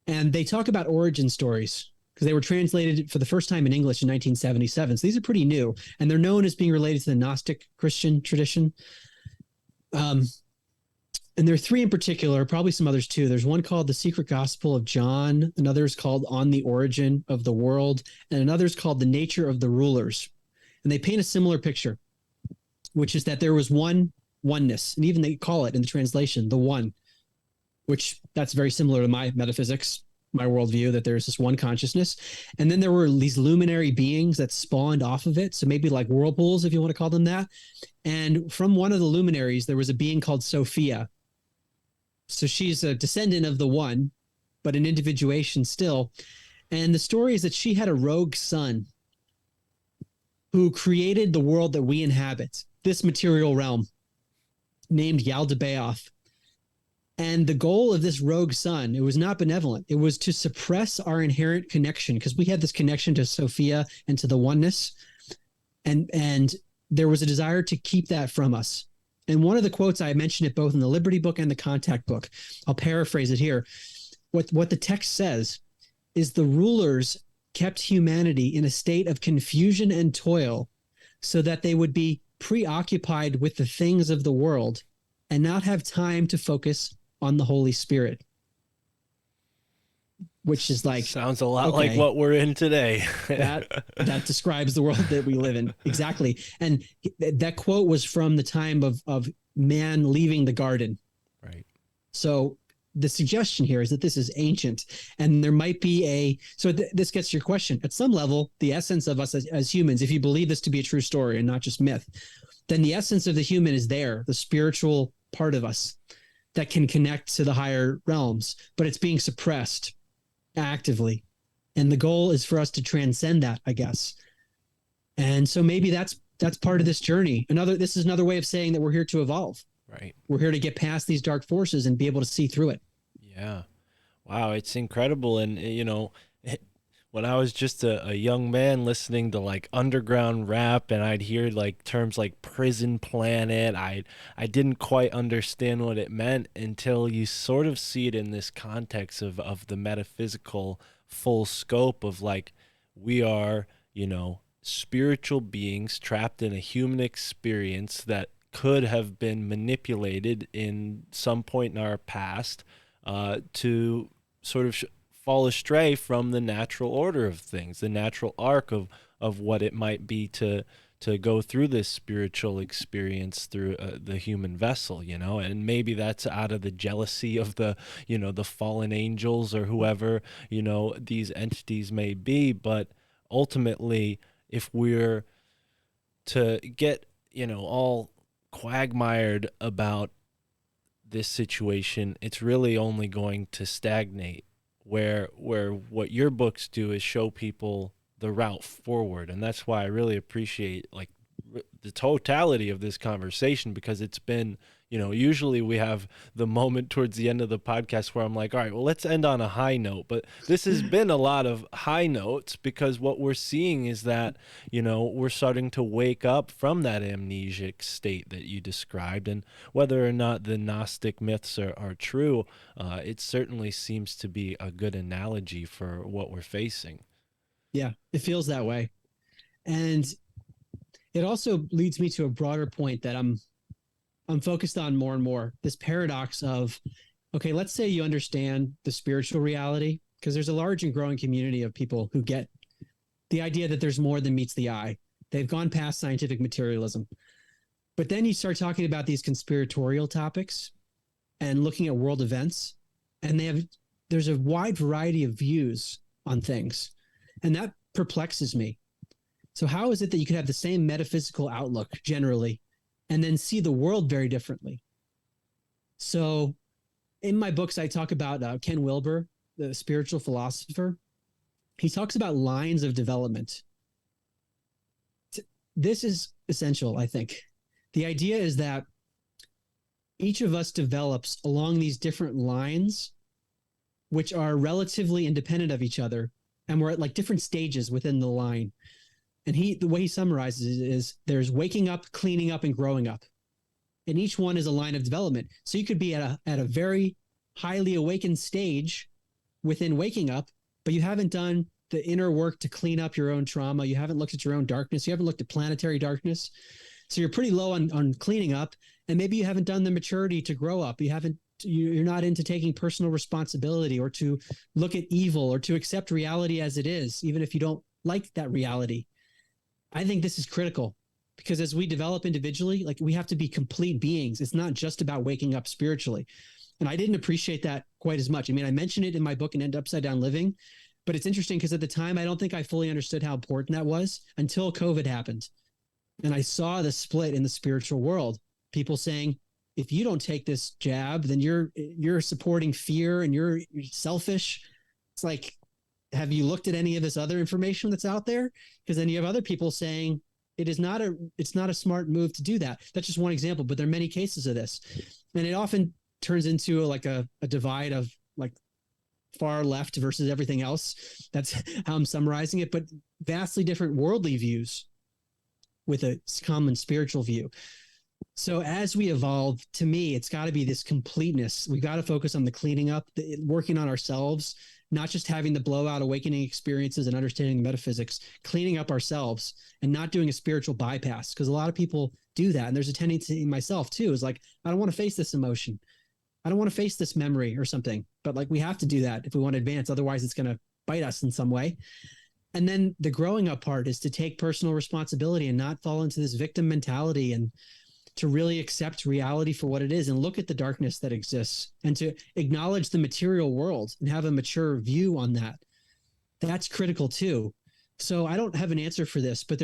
And they talk about origin stories because they were translated for the first time in English in 1977. So these are pretty new, and they're known as being related to the Gnostic Christian tradition. And there are three in particular, probably some others too. There's one called The Secret Gospel of John. Another is called On the Origin of the World. And another is called The Nature of the Rulers. And they paint a similar picture, which is that there was oneness. And even they call it in the translation, the one, which that's very similar to my metaphysics, my worldview, that there's this one consciousness. And then there were these luminary beings that spawned off of it. So maybe like whirlpools, if you want to call them that. And from one of the luminaries, there was a being called Sophia. So she's a descendant of the one, but an individuation still. And the story is that she had a rogue son who created the world that we inhabit, this material realm, named Yaldabaoth. And the goal of this rogue son, it was not benevolent. It was to suppress our inherent connection, because we had this connection to Sophia and to the oneness. And there was a desire to keep that from us. And one of the quotes, I mentioned it both in the Liberty book and the Contact book. I'll paraphrase it here. What the text says is the rulers kept humanity in a state of confusion and toil so that they would be preoccupied with the things of the world and not have time to focus on the Holy Spirit. Which is like, sounds a lot like what we're in today. that describes the world that we live in. Exactly. And that quote was from the time of man leaving the garden. Right. So the suggestion here is that this is ancient, and there might be this gets to your question. At some level, the essence of us as humans, if you believe this to be a true story and not just myth, then the essence of the human is there, the spiritual part of us that can connect to the higher realms, but it's being suppressed actively. And the goal is for us to transcend that, I guess. And so maybe that's part of this journey. This is another way of saying that we're here to evolve. Right. We're here to get past these dark forces and be able to see through it. Yeah. Wow. It's incredible. And, when I was just a young man listening to like underground rap, and I'd hear like terms like prison planet, I didn't quite understand what it meant until you sort of see it in this context of the metaphysical full scope of like, we are, spiritual beings trapped in a human experience that could have been manipulated in some point in our past to sort of fall astray from the natural order of things, the natural arc of what it might be to go through this spiritual experience through the human vessel, and maybe that's out of the jealousy of the fallen angels or whoever, these entities may be. But ultimately, if we're to get, all quagmired about this situation, it's really only going to stagnate. Where what your books do is show people the route forward. And that's why I really appreciate like the totality of this conversation, because it's been, usually we have the moment towards the end of the podcast where I'm like, all right, well, let's end on a high note. But this has been a lot of high notes, because what we're seeing is that, we're starting to wake up from that amnesic state that you described. And whether or not the Gnostic myths are true, it certainly seems to be a good analogy for what we're facing. Yeah, it feels that way. And it also leads me to a broader point that I'm focused on more and more. This paradox of, okay, let's say you understand the spiritual reality, because there's a large and growing community of people who get the idea that there's more than meets the eye. They've gone past scientific materialism. But then you start talking about these conspiratorial topics and looking at world events, and there's a wide variety of views on things. And that perplexes me. So how is it that you could have the same metaphysical outlook generally and then see the world very differently? So in my books, I talk about Ken Wilber, the spiritual philosopher. He talks about lines of development. This is essential, I think. The idea is that each of us develops along these different lines, which are relatively independent of each other. And we're at like different stages within the line. And the way he summarizes it is there's waking up, cleaning up, and growing up. And each one is a line of development. So you could be at a very highly awakened stage within waking up, but you haven't done the inner work to clean up your own trauma. You haven't looked at your own darkness. You haven't looked at planetary darkness. So you're pretty low on cleaning up. And maybe you haven't done the maturity to grow up. You're not into taking personal responsibility or to look at evil or to accept reality as it is, even if you don't like that reality. I think this is critical, because as we develop individually, like, we have to be complete beings. It's not just about waking up spiritually. And I didn't appreciate that quite as much. I mean, I mentioned it in my book, An End to Upside Down Living, but it's interesting because at the time, I don't think I fully understood how important that was until COVID happened. And I saw the split in the spiritual world. People saying, if you don't take this jab, then you're supporting fear and you're selfish. It's like, have you looked at any of this other information that's out there? Because then you have other people saying it's not a smart move to do that. That's just one example, but there are many cases of this. And it often turns into a divide of like far left versus everything else. That's how I'm summarizing it, but vastly different worldly views with a common spiritual view. So as we evolve, to me, it's got to be this completeness. We got to focus on the cleaning up, working on ourselves, not just having the blowout awakening experiences and understanding metaphysics, cleaning up ourselves and not doing a spiritual bypass, because a lot of people do that. And there's a tendency in myself too, is like, I don't want to face this emotion. I don't want to face this memory or something, but like, we have to do that if we want to advance. Otherwise it's going to bite us in some way. And then the growing up part is to take personal responsibility and not fall into this victim mentality, and to really accept reality for what it is and look at the darkness that exists and to acknowledge the material world and have a mature view on that. That's critical too. So I don't have an answer for this, but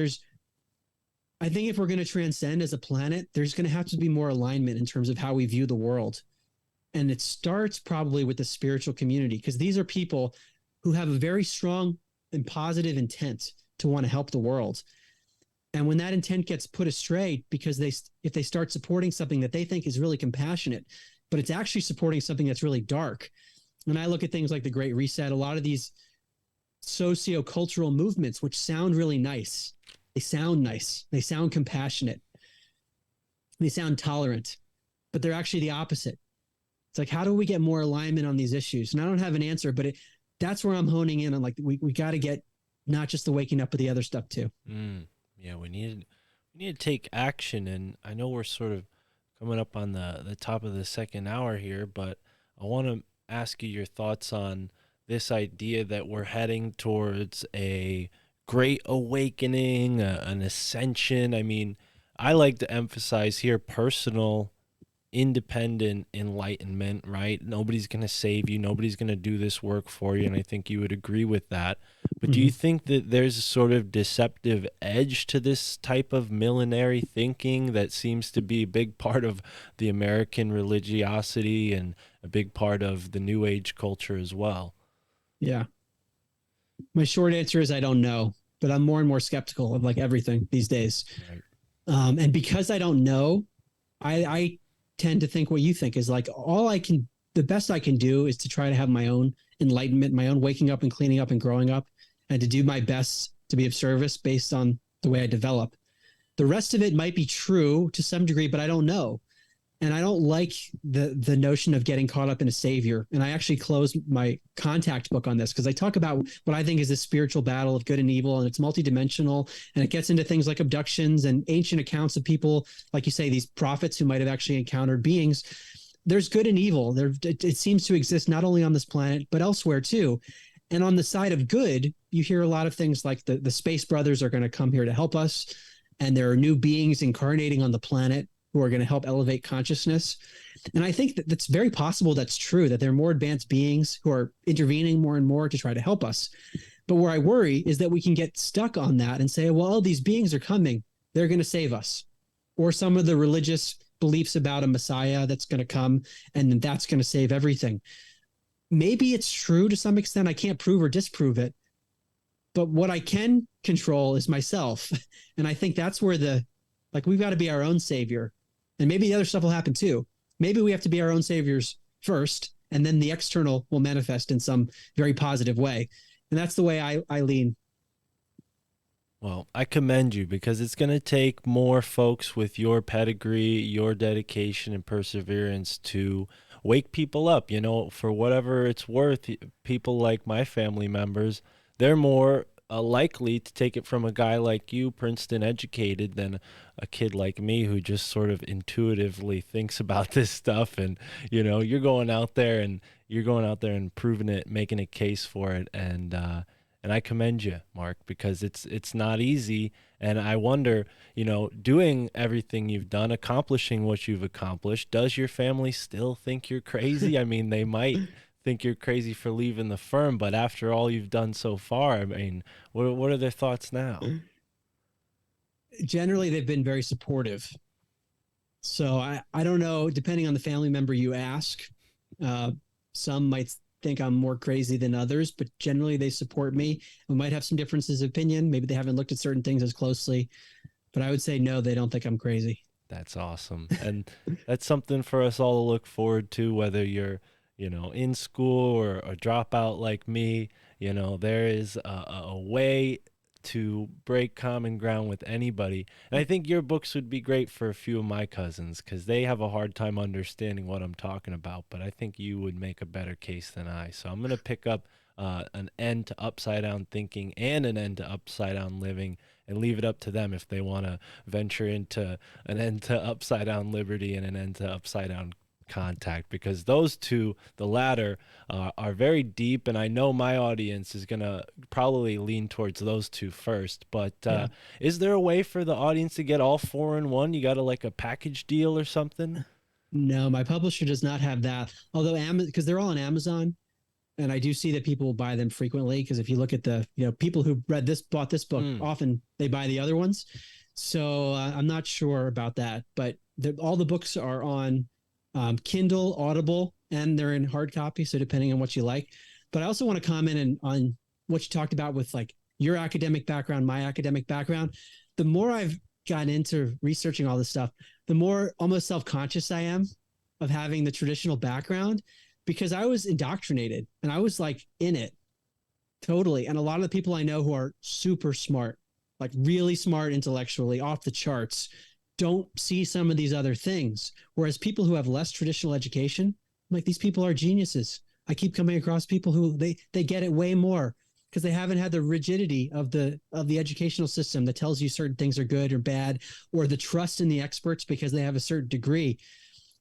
I think if we're going to transcend as a planet, there's going to have to be more alignment in terms of how we view the world. And it starts probably with the spiritual community, because these are people who have a very strong and positive intent to want to help the world. And when that intent gets put astray, because if they start supporting something that they think is really compassionate, but it's actually supporting something that's really dark. When I look at things like the Great Reset, a lot of these socio-cultural movements, which sound really nice, they sound nice, they sound compassionate, they sound tolerant, but they're actually the opposite. It's like, how do we get more alignment on these issues? And I don't have an answer, but that's where I'm honing in on, like, we got to get not just the waking up, but the other stuff too. Yeah, we need to take action, and I know we're sort of coming up on the top of the second hour here, but I want to ask you your thoughts on this idea that we're heading towards a great awakening, an ascension. I mean, I like to emphasize here personal, independent enlightenment, right? Nobody's going to save you. Nobody's going to do this work for you. And I think you would agree with that. But do you think that there's a sort of deceptive edge to this type of millenary thinking that seems to be a big part of the American religiosity and a big part of the New Age culture as well? Yeah. My short answer is I don't know, but I'm more and more skeptical of like everything these days. Right. And because I don't know, I tend to think what you think, is like the best I can do is to try to have my own enlightenment, my own waking up and cleaning up and growing up, and to do my best to be of service based on the way I develop. The rest of it might be true to some degree, but I don't know. And I don't like the notion of getting caught up in a savior. And I actually closed my contact book on this because I talk about what I think is a spiritual battle of good and evil, and it's multidimensional, and it gets into things like abductions and ancient accounts of people, like you say, these prophets who might have actually encountered beings. There's good and evil. It seems to exist not only on this planet, but elsewhere too. And on the side of good, you hear a lot of things like the Space Brothers are going to come here to help us. And there are new beings incarnating on the planet who are going to help elevate consciousness. And I think that that's very possible. That's true, that there are more advanced beings who are intervening more and more to try to help us. But where I worry is that we can get stuck on that and say, well, these beings are coming. They're going to save us. Or some of the religious beliefs about a Messiah that's going to come and that's going to save everything. Maybe it's true to some extent. I can't prove or disprove it. But what I can control is myself. And I think that's where we've got to be our own savior. And maybe the other stuff will happen too. Maybe we have to be our own saviors first, and then the external will manifest in some very positive way. And that's the way I lean. Well, I commend you, because it's going to take more folks with your pedigree, your dedication and perseverance to wake people up. For whatever it's worth, people like my family members, they're more likely to take it from a guy like you, Princeton educated, than a kid like me who just sort of intuitively thinks about this stuff. And, you're going out there and proving it, making a case for it. And I commend you, Mark, because it's not easy. And I wonder, doing everything you've done, accomplishing what you've accomplished, does your family still think you're crazy? I mean, they might think you're crazy for leaving the firm, but after all you've done so far, I mean, what are their thoughts now? Generally, they've been very supportive. So I don't know, depending on the family member you ask, some might think I'm more crazy than others, but generally they support me. We might have some differences of opinion. Maybe they haven't looked at certain things as closely, but I would say no, they don't think I'm crazy. That's awesome. And that's something for us all to look forward to, whether you're in school or a dropout like me. There is a way to break common ground with anybody. And I think your books would be great for a few of my cousins, because they have a hard time understanding what I'm talking about, but I think you would make a better case than I. So I'm going to pick up an end to upside down thinking and an end to upside down living, and leave it up to them if they want to venture into an end to upside down liberty and an end to upside down contact, because those two, the latter, are very deep, and I know my audience is gonna probably lean towards those two first. But is there a way for the audience to get all four in one? You got like a package deal or something? No, my publisher does not have that, although because they're all on Amazon, and I do see that people buy them frequently, because if you look at the people who bought this book, often they buy the other ones. So I'm not sure about that, but all the books are on Kindle, Audible, and they're in hard copy. So depending on what you like. But I also want to comment on what you talked about with like your academic background, my academic background. The more I've gotten into researching all this stuff, the more almost self-conscious I am of having the traditional background, because I was indoctrinated and I was like in it totally. And a lot of the people I know who are super smart, like really smart intellectually, off the charts, don't see some of these other things. Whereas people who have less traditional education, I'm like, these people are geniuses. I keep coming across people who they get it way more because they haven't had the rigidity of the educational system that tells you certain things are good or bad, or the trust in the experts because they have a certain degree.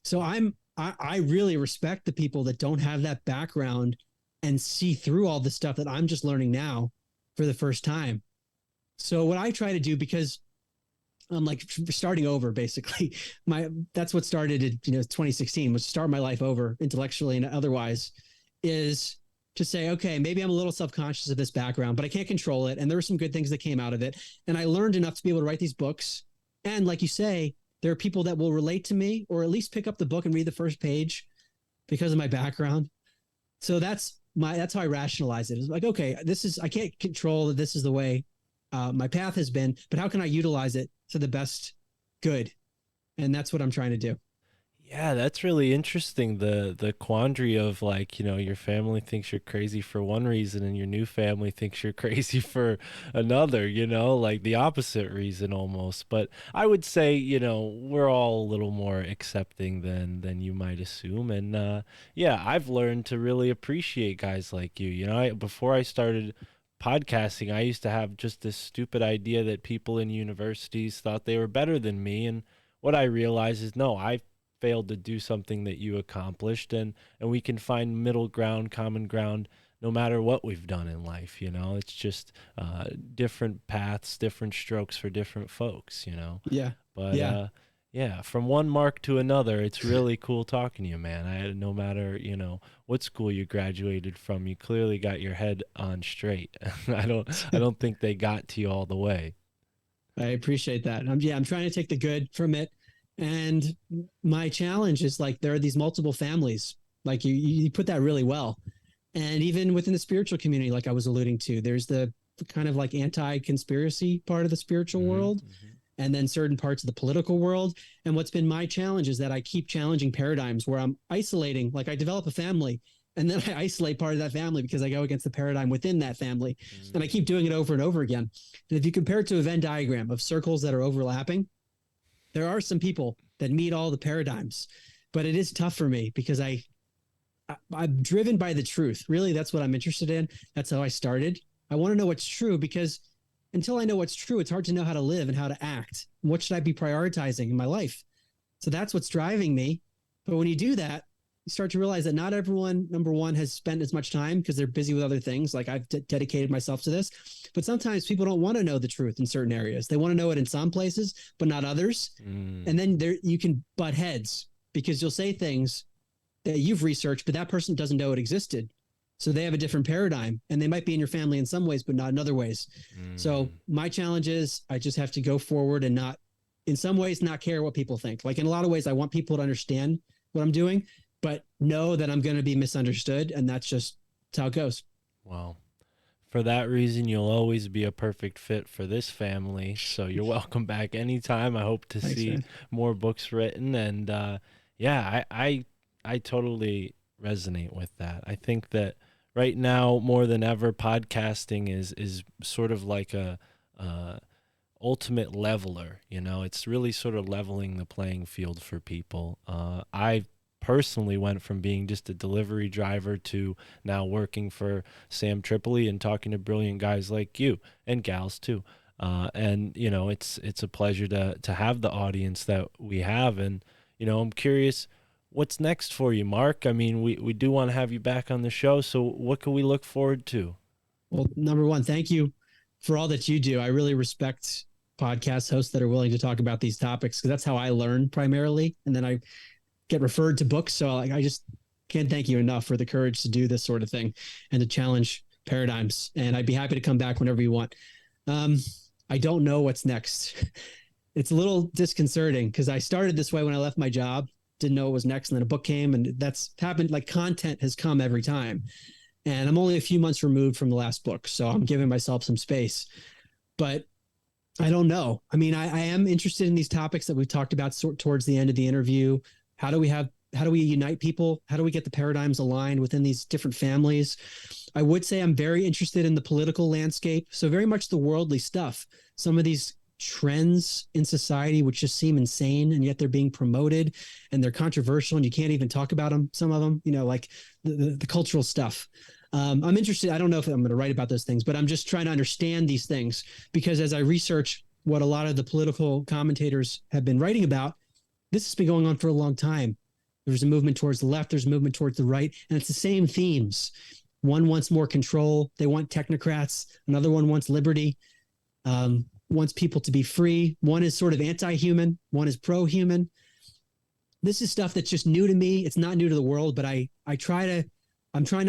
So I really respect the people that don't have that background and see through all the stuff that I'm just learning now for the first time. So what I try to do, because I'm like starting over, basically. That's what started in 2016, was to start my life over intellectually and otherwise, is to say, okay, maybe I'm a little self-conscious of this background, but I can't control it. And there were some good things that came out of it. And I learned enough to be able to write these books. And like you say, there are people that will relate to me, or at least pick up the book and read the first page because of my background. So that's how I rationalize it. It's like, okay, I can't control that this is the way my path has been, but how can I utilize it to the best good? And that's what I'm trying to do. Yeah, that's really interesting. The quandary of like, your family thinks you're crazy for one reason and your new family thinks you're crazy for another, like the opposite reason almost. But I would say, we're all a little more accepting than you might assume. And yeah, I've learned to really appreciate guys like you. Before I started podcasting, I used to have just this stupid idea that people in universities thought they were better than me, and what I realized is no, I failed to do something that you accomplished, and we can find middle ground, common ground, no matter what we've done in life. It's just different paths, different strokes for different folks. Yeah. But Yeah. yeah, from one Mark to another, it's really cool talking to you, man. No matter what school you graduated from, you clearly got your head on straight. I don't think they got to you all the way. I appreciate that. I'm trying to take the good from it. And my challenge is like, there are these multiple families, like you put that really well. And even within the spiritual community, like I was alluding to, there's the kind of like anti-conspiracy part of the spiritual world, and then certain parts of the political world. And what's been my challenge is that I keep challenging paradigms where I'm isolating, like I develop a family and then I isolate part of that family because I go against the paradigm within that family. And I keep doing it over and over again. And if you compare it to a Venn diagram of circles that are overlapping, there are some people that meet all the paradigms, but it is tough for me because I'm driven by the truth. Really, that's what I'm interested in. That's how I started. I want to know what's true because until I know what's true, it's hard to know how to live and how to act. What should I be prioritizing in my life? So that's what's driving me. But when you do that, you start to realize that not everyone, number one, has spent as much time because they're busy with other things. Like I've dedicated myself to this, but sometimes people don't want to know the truth in certain areas. They want to know it in some places, but not others. And then you can butt heads because you'll say things that you've researched, but that person doesn't know it existed. So they have a different paradigm and they might be in your family in some ways, but not in other ways. So my challenge is I just have to go forward and not, in some ways, not care what people think. Like in a lot of ways, I want people to understand what I'm doing, but know that I'm going to be misunderstood. And that's how it goes. Well, for that reason, you'll always be a perfect fit for this family. So you're welcome back anytime. I hope to see man. more books written. And yeah, I totally resonate with that. I think that right now, more than ever, podcasting is sort of like a ultimate leveler. It's really sort of leveling the playing field for people. I personally went from being just a delivery driver to now working for Sam Tripoli and talking to brilliant guys like you and gals too. And it's a pleasure to have the audience that we have. And I'm curious, what's next for you, Mark? I mean, we do want to have you back on the show. So what can we look forward to? Well, number one, thank you for all that you do. I really respect podcast hosts that are willing to talk about these topics because that's how I learn primarily. And then I get referred to books. So I just can't thank you enough for the courage to do this sort of thing and to challenge paradigms. And I'd be happy to come back whenever you want. I don't know what's next. It's a little disconcerting because I started this way when I left my job, didn't know what was next. And then a book came and that's happened. Like content has come every time. And I'm only a few months removed from the last book. So I'm giving myself some space, but I don't know. I mean, I am interested in these topics that we've talked about towards the end of the interview. How do we unite people? How do we get the paradigms aligned within these different families? I would say I'm very interested in the political landscape. So very much the worldly stuff. Some of these trends in society, which just seem insane, and yet they're being promoted and they're controversial and you can't even talk about them. Some of them, like the cultural stuff. I'm interested. I don't know if I'm going to write about those things, but I'm just trying to understand these things because as I research what a lot of the political commentators have been writing about, this has been going on for a long time. There's a movement towards the left, there's a movement towards the right, and it's the same themes. One wants more control. They want technocrats. Another one wants liberty, wants people to be free. One is sort of anti-human. One is pro-human. This is stuff that's just new to me. It's not new to the world, but I'm trying to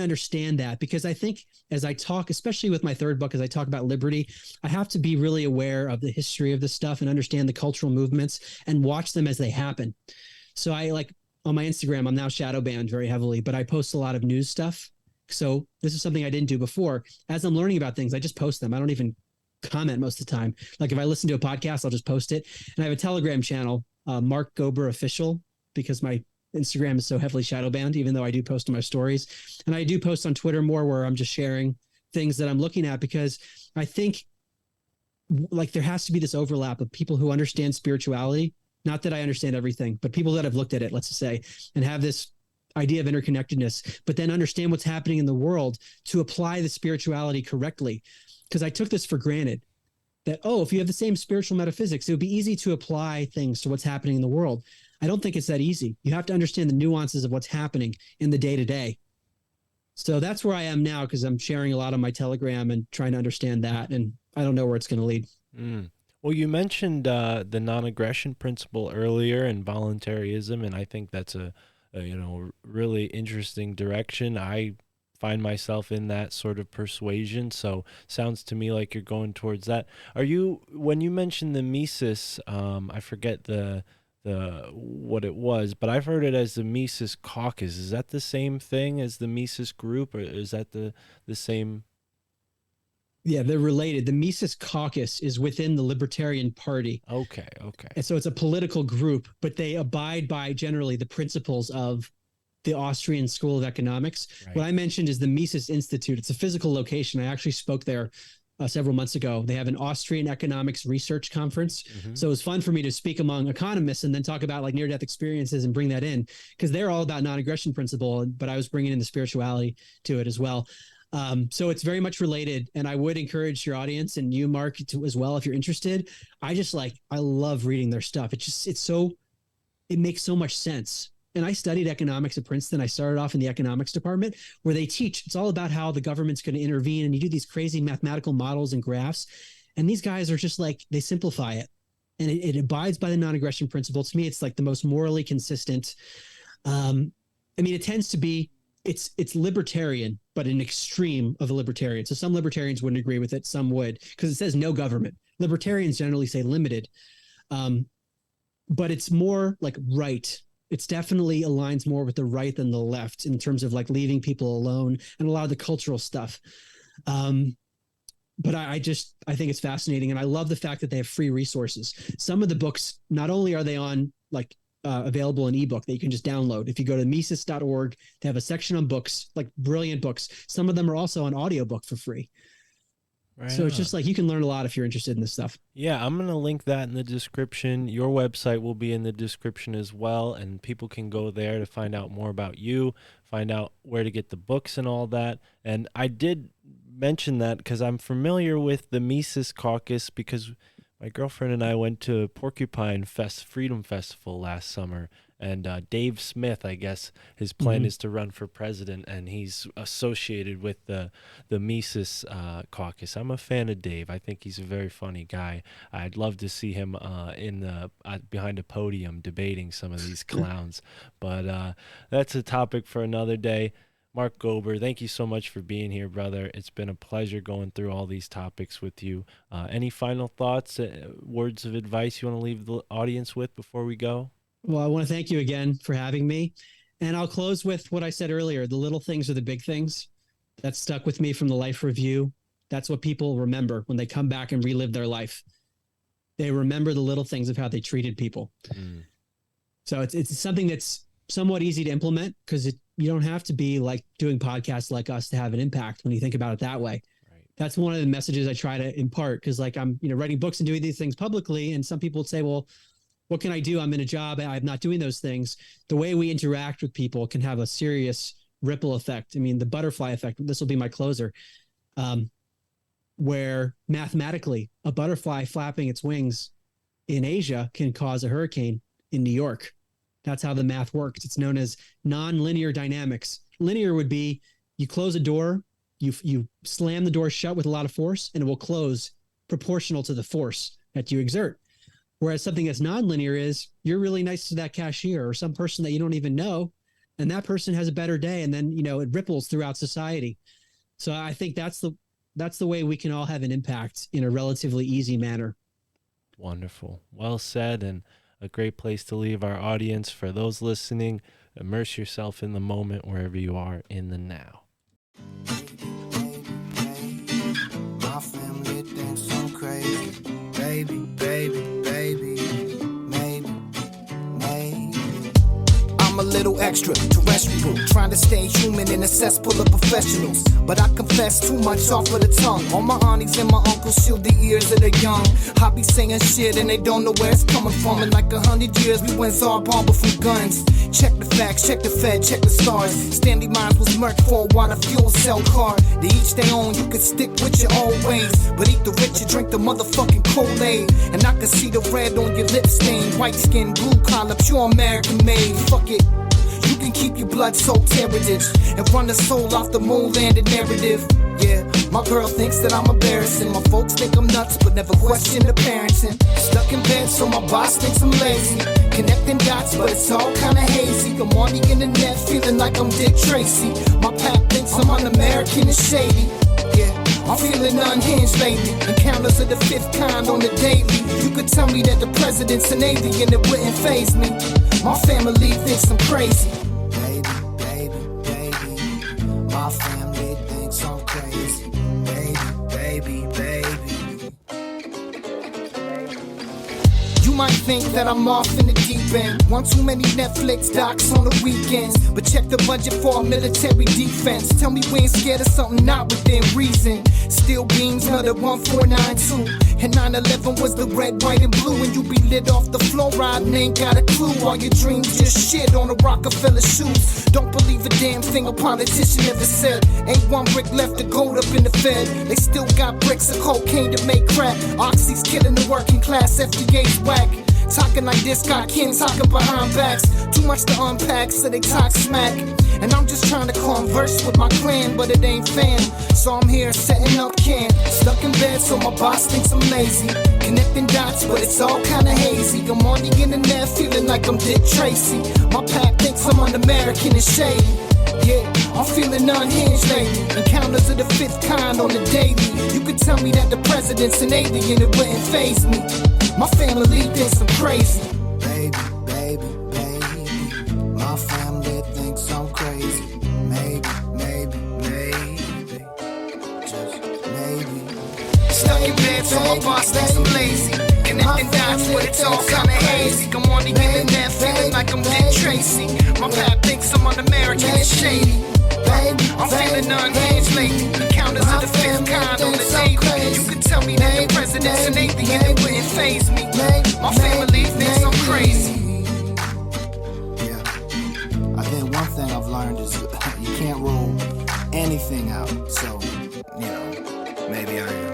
understand that because I think as I talk, especially with my third book, as I talk about liberty, I have to be really aware of the history of this stuff and understand the cultural movements and watch them as they happen. So on my Instagram, I'm now shadow banned very heavily, but I post a lot of news stuff. So this is something I didn't do before. As I'm learning about things, I just post them. I don't even comment most of the time. Like if I listen to a podcast, I'll just post it. And I have a Telegram channel, Mark Gober Official, because my Instagram is so heavily shadow banned, even though I do post on my stories. And I do post on Twitter more where I'm just sharing things that I'm looking at, because I think like there has to be this overlap of people who understand spirituality. Not that I understand everything, but people that have looked at it, let's say, and have this idea of interconnectedness, but then understand what's happening in the world to apply the spirituality correctly. Because I took this for granted that, oh, if you have the same spiritual metaphysics, it would be easy to apply things to what's happening in the world. I don't think it's that easy. You have to understand the nuances of what's happening in the day-to-day. So that's where I am now, because I'm sharing a lot on my Telegram and trying to understand that. And I don't know where it's going to lead. Well, you mentioned the non-aggression principle earlier and voluntarism, and I think that's a really interesting direction. I find myself in that sort of persuasion, so sounds to me like you're going towards that. Are you, when you mentioned the Mises, I forget the what it was, but I've heard it as the Mises Caucus. Is that the same thing as the Mises group, or is that the same? Yeah, they're related. The Mises Caucus is within the Libertarian Party. Okay. And so it's a political group, but they abide by generally the principles of the Austrian School of Economics. Right. What I mentioned is the Mises Institute. It's a physical location. I actually spoke there several months ago. They have an Austrian Economics Research Conference. So it was fun for me to speak among economists and then talk about like near-death experiences and bring that in, because they're all about non-aggression principle, but I was bringing in the spirituality to it as well. So it's very much related, and I would encourage your audience and you, Mark, to as well, if you're interested. I love reading their stuff. It makes so much sense. And I studied economics at Princeton. I started off in the economics department, where they teach, it's all about how the government's going to intervene, and you do these crazy mathematical models and graphs. And these guys are just like, they simplify it, and it abides by the non-aggression principle. To me, it's like the most morally consistent. It tends to be, it's libertarian, but an extreme of a libertarian. So some libertarians wouldn't agree with it. Some would, because it says no government. Libertarians generally say limited, but it's more like right. It's definitely aligns more with the right than the left in terms of like leaving people alone and a lot of the cultural stuff. But I think it's fascinating. And I love the fact that they have free resources. Some of the books, not only are they on like available in ebook that you can just download. If you go to Mises.org, they have a section on books, like brilliant books. Some of them are also on audiobook for free. Right. So it's just like you can learn a lot if you're interested in this stuff. Yeah, I'm going to link that in the description. Your website will be in the description as well, and people can go there to find out more about you, find out where to get the books and all that. And I did mention that because I'm familiar with the Mises Caucus, because my girlfriend and I went to Porcupine Freedom Festival last summer, and Dave Smith, I guess his plan is to run for president, and he's associated with the Mises Caucus. I'm a fan of Dave. I think he's a very funny guy. I'd love to see him behind a podium debating some of these clowns, but that's a topic for another day. Mark Gober, thank you so much for being here, brother. It's been a pleasure going through all these topics with you. Any final thoughts, words of advice you want to leave the audience with before we go? Well, I want to thank you again for having me. And I'll close with what I said earlier. The little things are the big things. That stuck with me from the life review. That's what people remember when they come back and relive their life. They remember the little things of how they treated people. So it's something that's somewhat easy to implement, because you don't have to be like doing podcasts like us to have an impact when you think about it that way. Right. That's one of the messages I try to impart, because like I'm writing books and doing these things publicly, and some people would say, well, what can I do? I'm in a job. I'm not doing those things. The way we interact with people can have a serious ripple effect. I mean, the butterfly effect, this will be my closer, where mathematically a butterfly flapping its wings in Asia can cause a hurricane in New York. That's how the math works. It's known as nonlinear dynamics. Linear would be you close a door, you slam the door shut with a lot of force, and it will close proportional to the force that you exert. Whereas something that's nonlinear is you're really nice to that cashier or some person that you don't even know, and that person has a better day, and then it ripples throughout society. So I think that's the way we can all have an impact in a relatively easy manner. Wonderful. Well said, and a great place to leave our audience. For those listening, immerse yourself in the moment wherever you are in the now. My family thinks I'm crazy. Baby, baby, baby. Maybe, maybe. little extra terrestrial, trying to stay human in a cesspool of professionals. But I confess too much off of the tongue. All my aunties and my uncles shield the ears of the young. I be saying shit and they don't know where it's coming from. In like 100 years we went Zarbomba from guns. Check the facts, check the Fed, check the stars. Stanley Mines was murked for a water fuel cell car. They each their own, you could stick with your old ways, but eat the rich and drink the motherfucking Kool-Aid. And I can see the red on your lip stain. White skin, blue collar, pure American made. Fuck it, you can keep your blood-soaked heritage and run the soul off the moon-landed narrative. Yeah, my girl thinks that I'm embarrassing. My folks think I'm nuts, but never question the parenting. Stuck in bed, so my boss thinks I'm lazy. Connecting dots, but it's all kinda hazy. I'm on the internet, feeling like I'm Dick Tracy. My pack thinks I'm un-American and shady. Yeah, I'm feeling unhinged lately. Encounters of the fifth kind on the daily. You could tell me that the president's an alien, it wouldn't faze me. My family thinks I'm crazy. Baby, baby, baby, my family thinks I'm crazy. Baby, baby, baby. You might think that I'm off in the deep end. One too many Netflix docs on the weekends. But check the budget for a military defense. Tell me we ain't scared of something not within reason. Steel beams, another 1492. And 9/11 was the red, white, and blue. And you be lit off the floor riding, ain't got a clue. All your dreams just shit on a Rockefeller shoes. Don't believe a damn thing a politician ever said. Ain't one brick left to gold up in the Fed. They still got bricks of cocaine to make crack. Oxy's killing the working class, FDA's whack. Talking like this, got kin talking behind backs. Too much to unpack, so they talk smack. And I'm just trying to converse with my clan, but it ain't fan. So I'm here setting up camp. Stuck in bed, so my boss thinks I'm lazy. Connecting dots, but it's all kinda hazy. I'm on the internet, feeling like I'm Dick Tracy. My pack thinks I'm un-American and shady. Yeah, I'm feeling unhinged lately. Encounters of the fifth kind on the daily. You could tell me that the president's an alien, it wouldn't faze me. My family thinks I'm crazy. Baby, baby, baby, my family thinks I'm crazy. Maybe, maybe, maybe, just maybe. Stuck in bed, so my boss thinks I'm lazy. Connecting dots, but it's all kinda hazy. I'm on the internet, feeling like I'm Dick Tracy. My pap thinks I'm un-American and shady. I'm feeling unhinged lately. Encounters of the fifth kind on the daily. You could tell me that the president's an alien, it wouldn't faze me. My family thinks I'm crazy. Yeah, I think one thing I've learned is you can't rule anything out. So, maybe I am.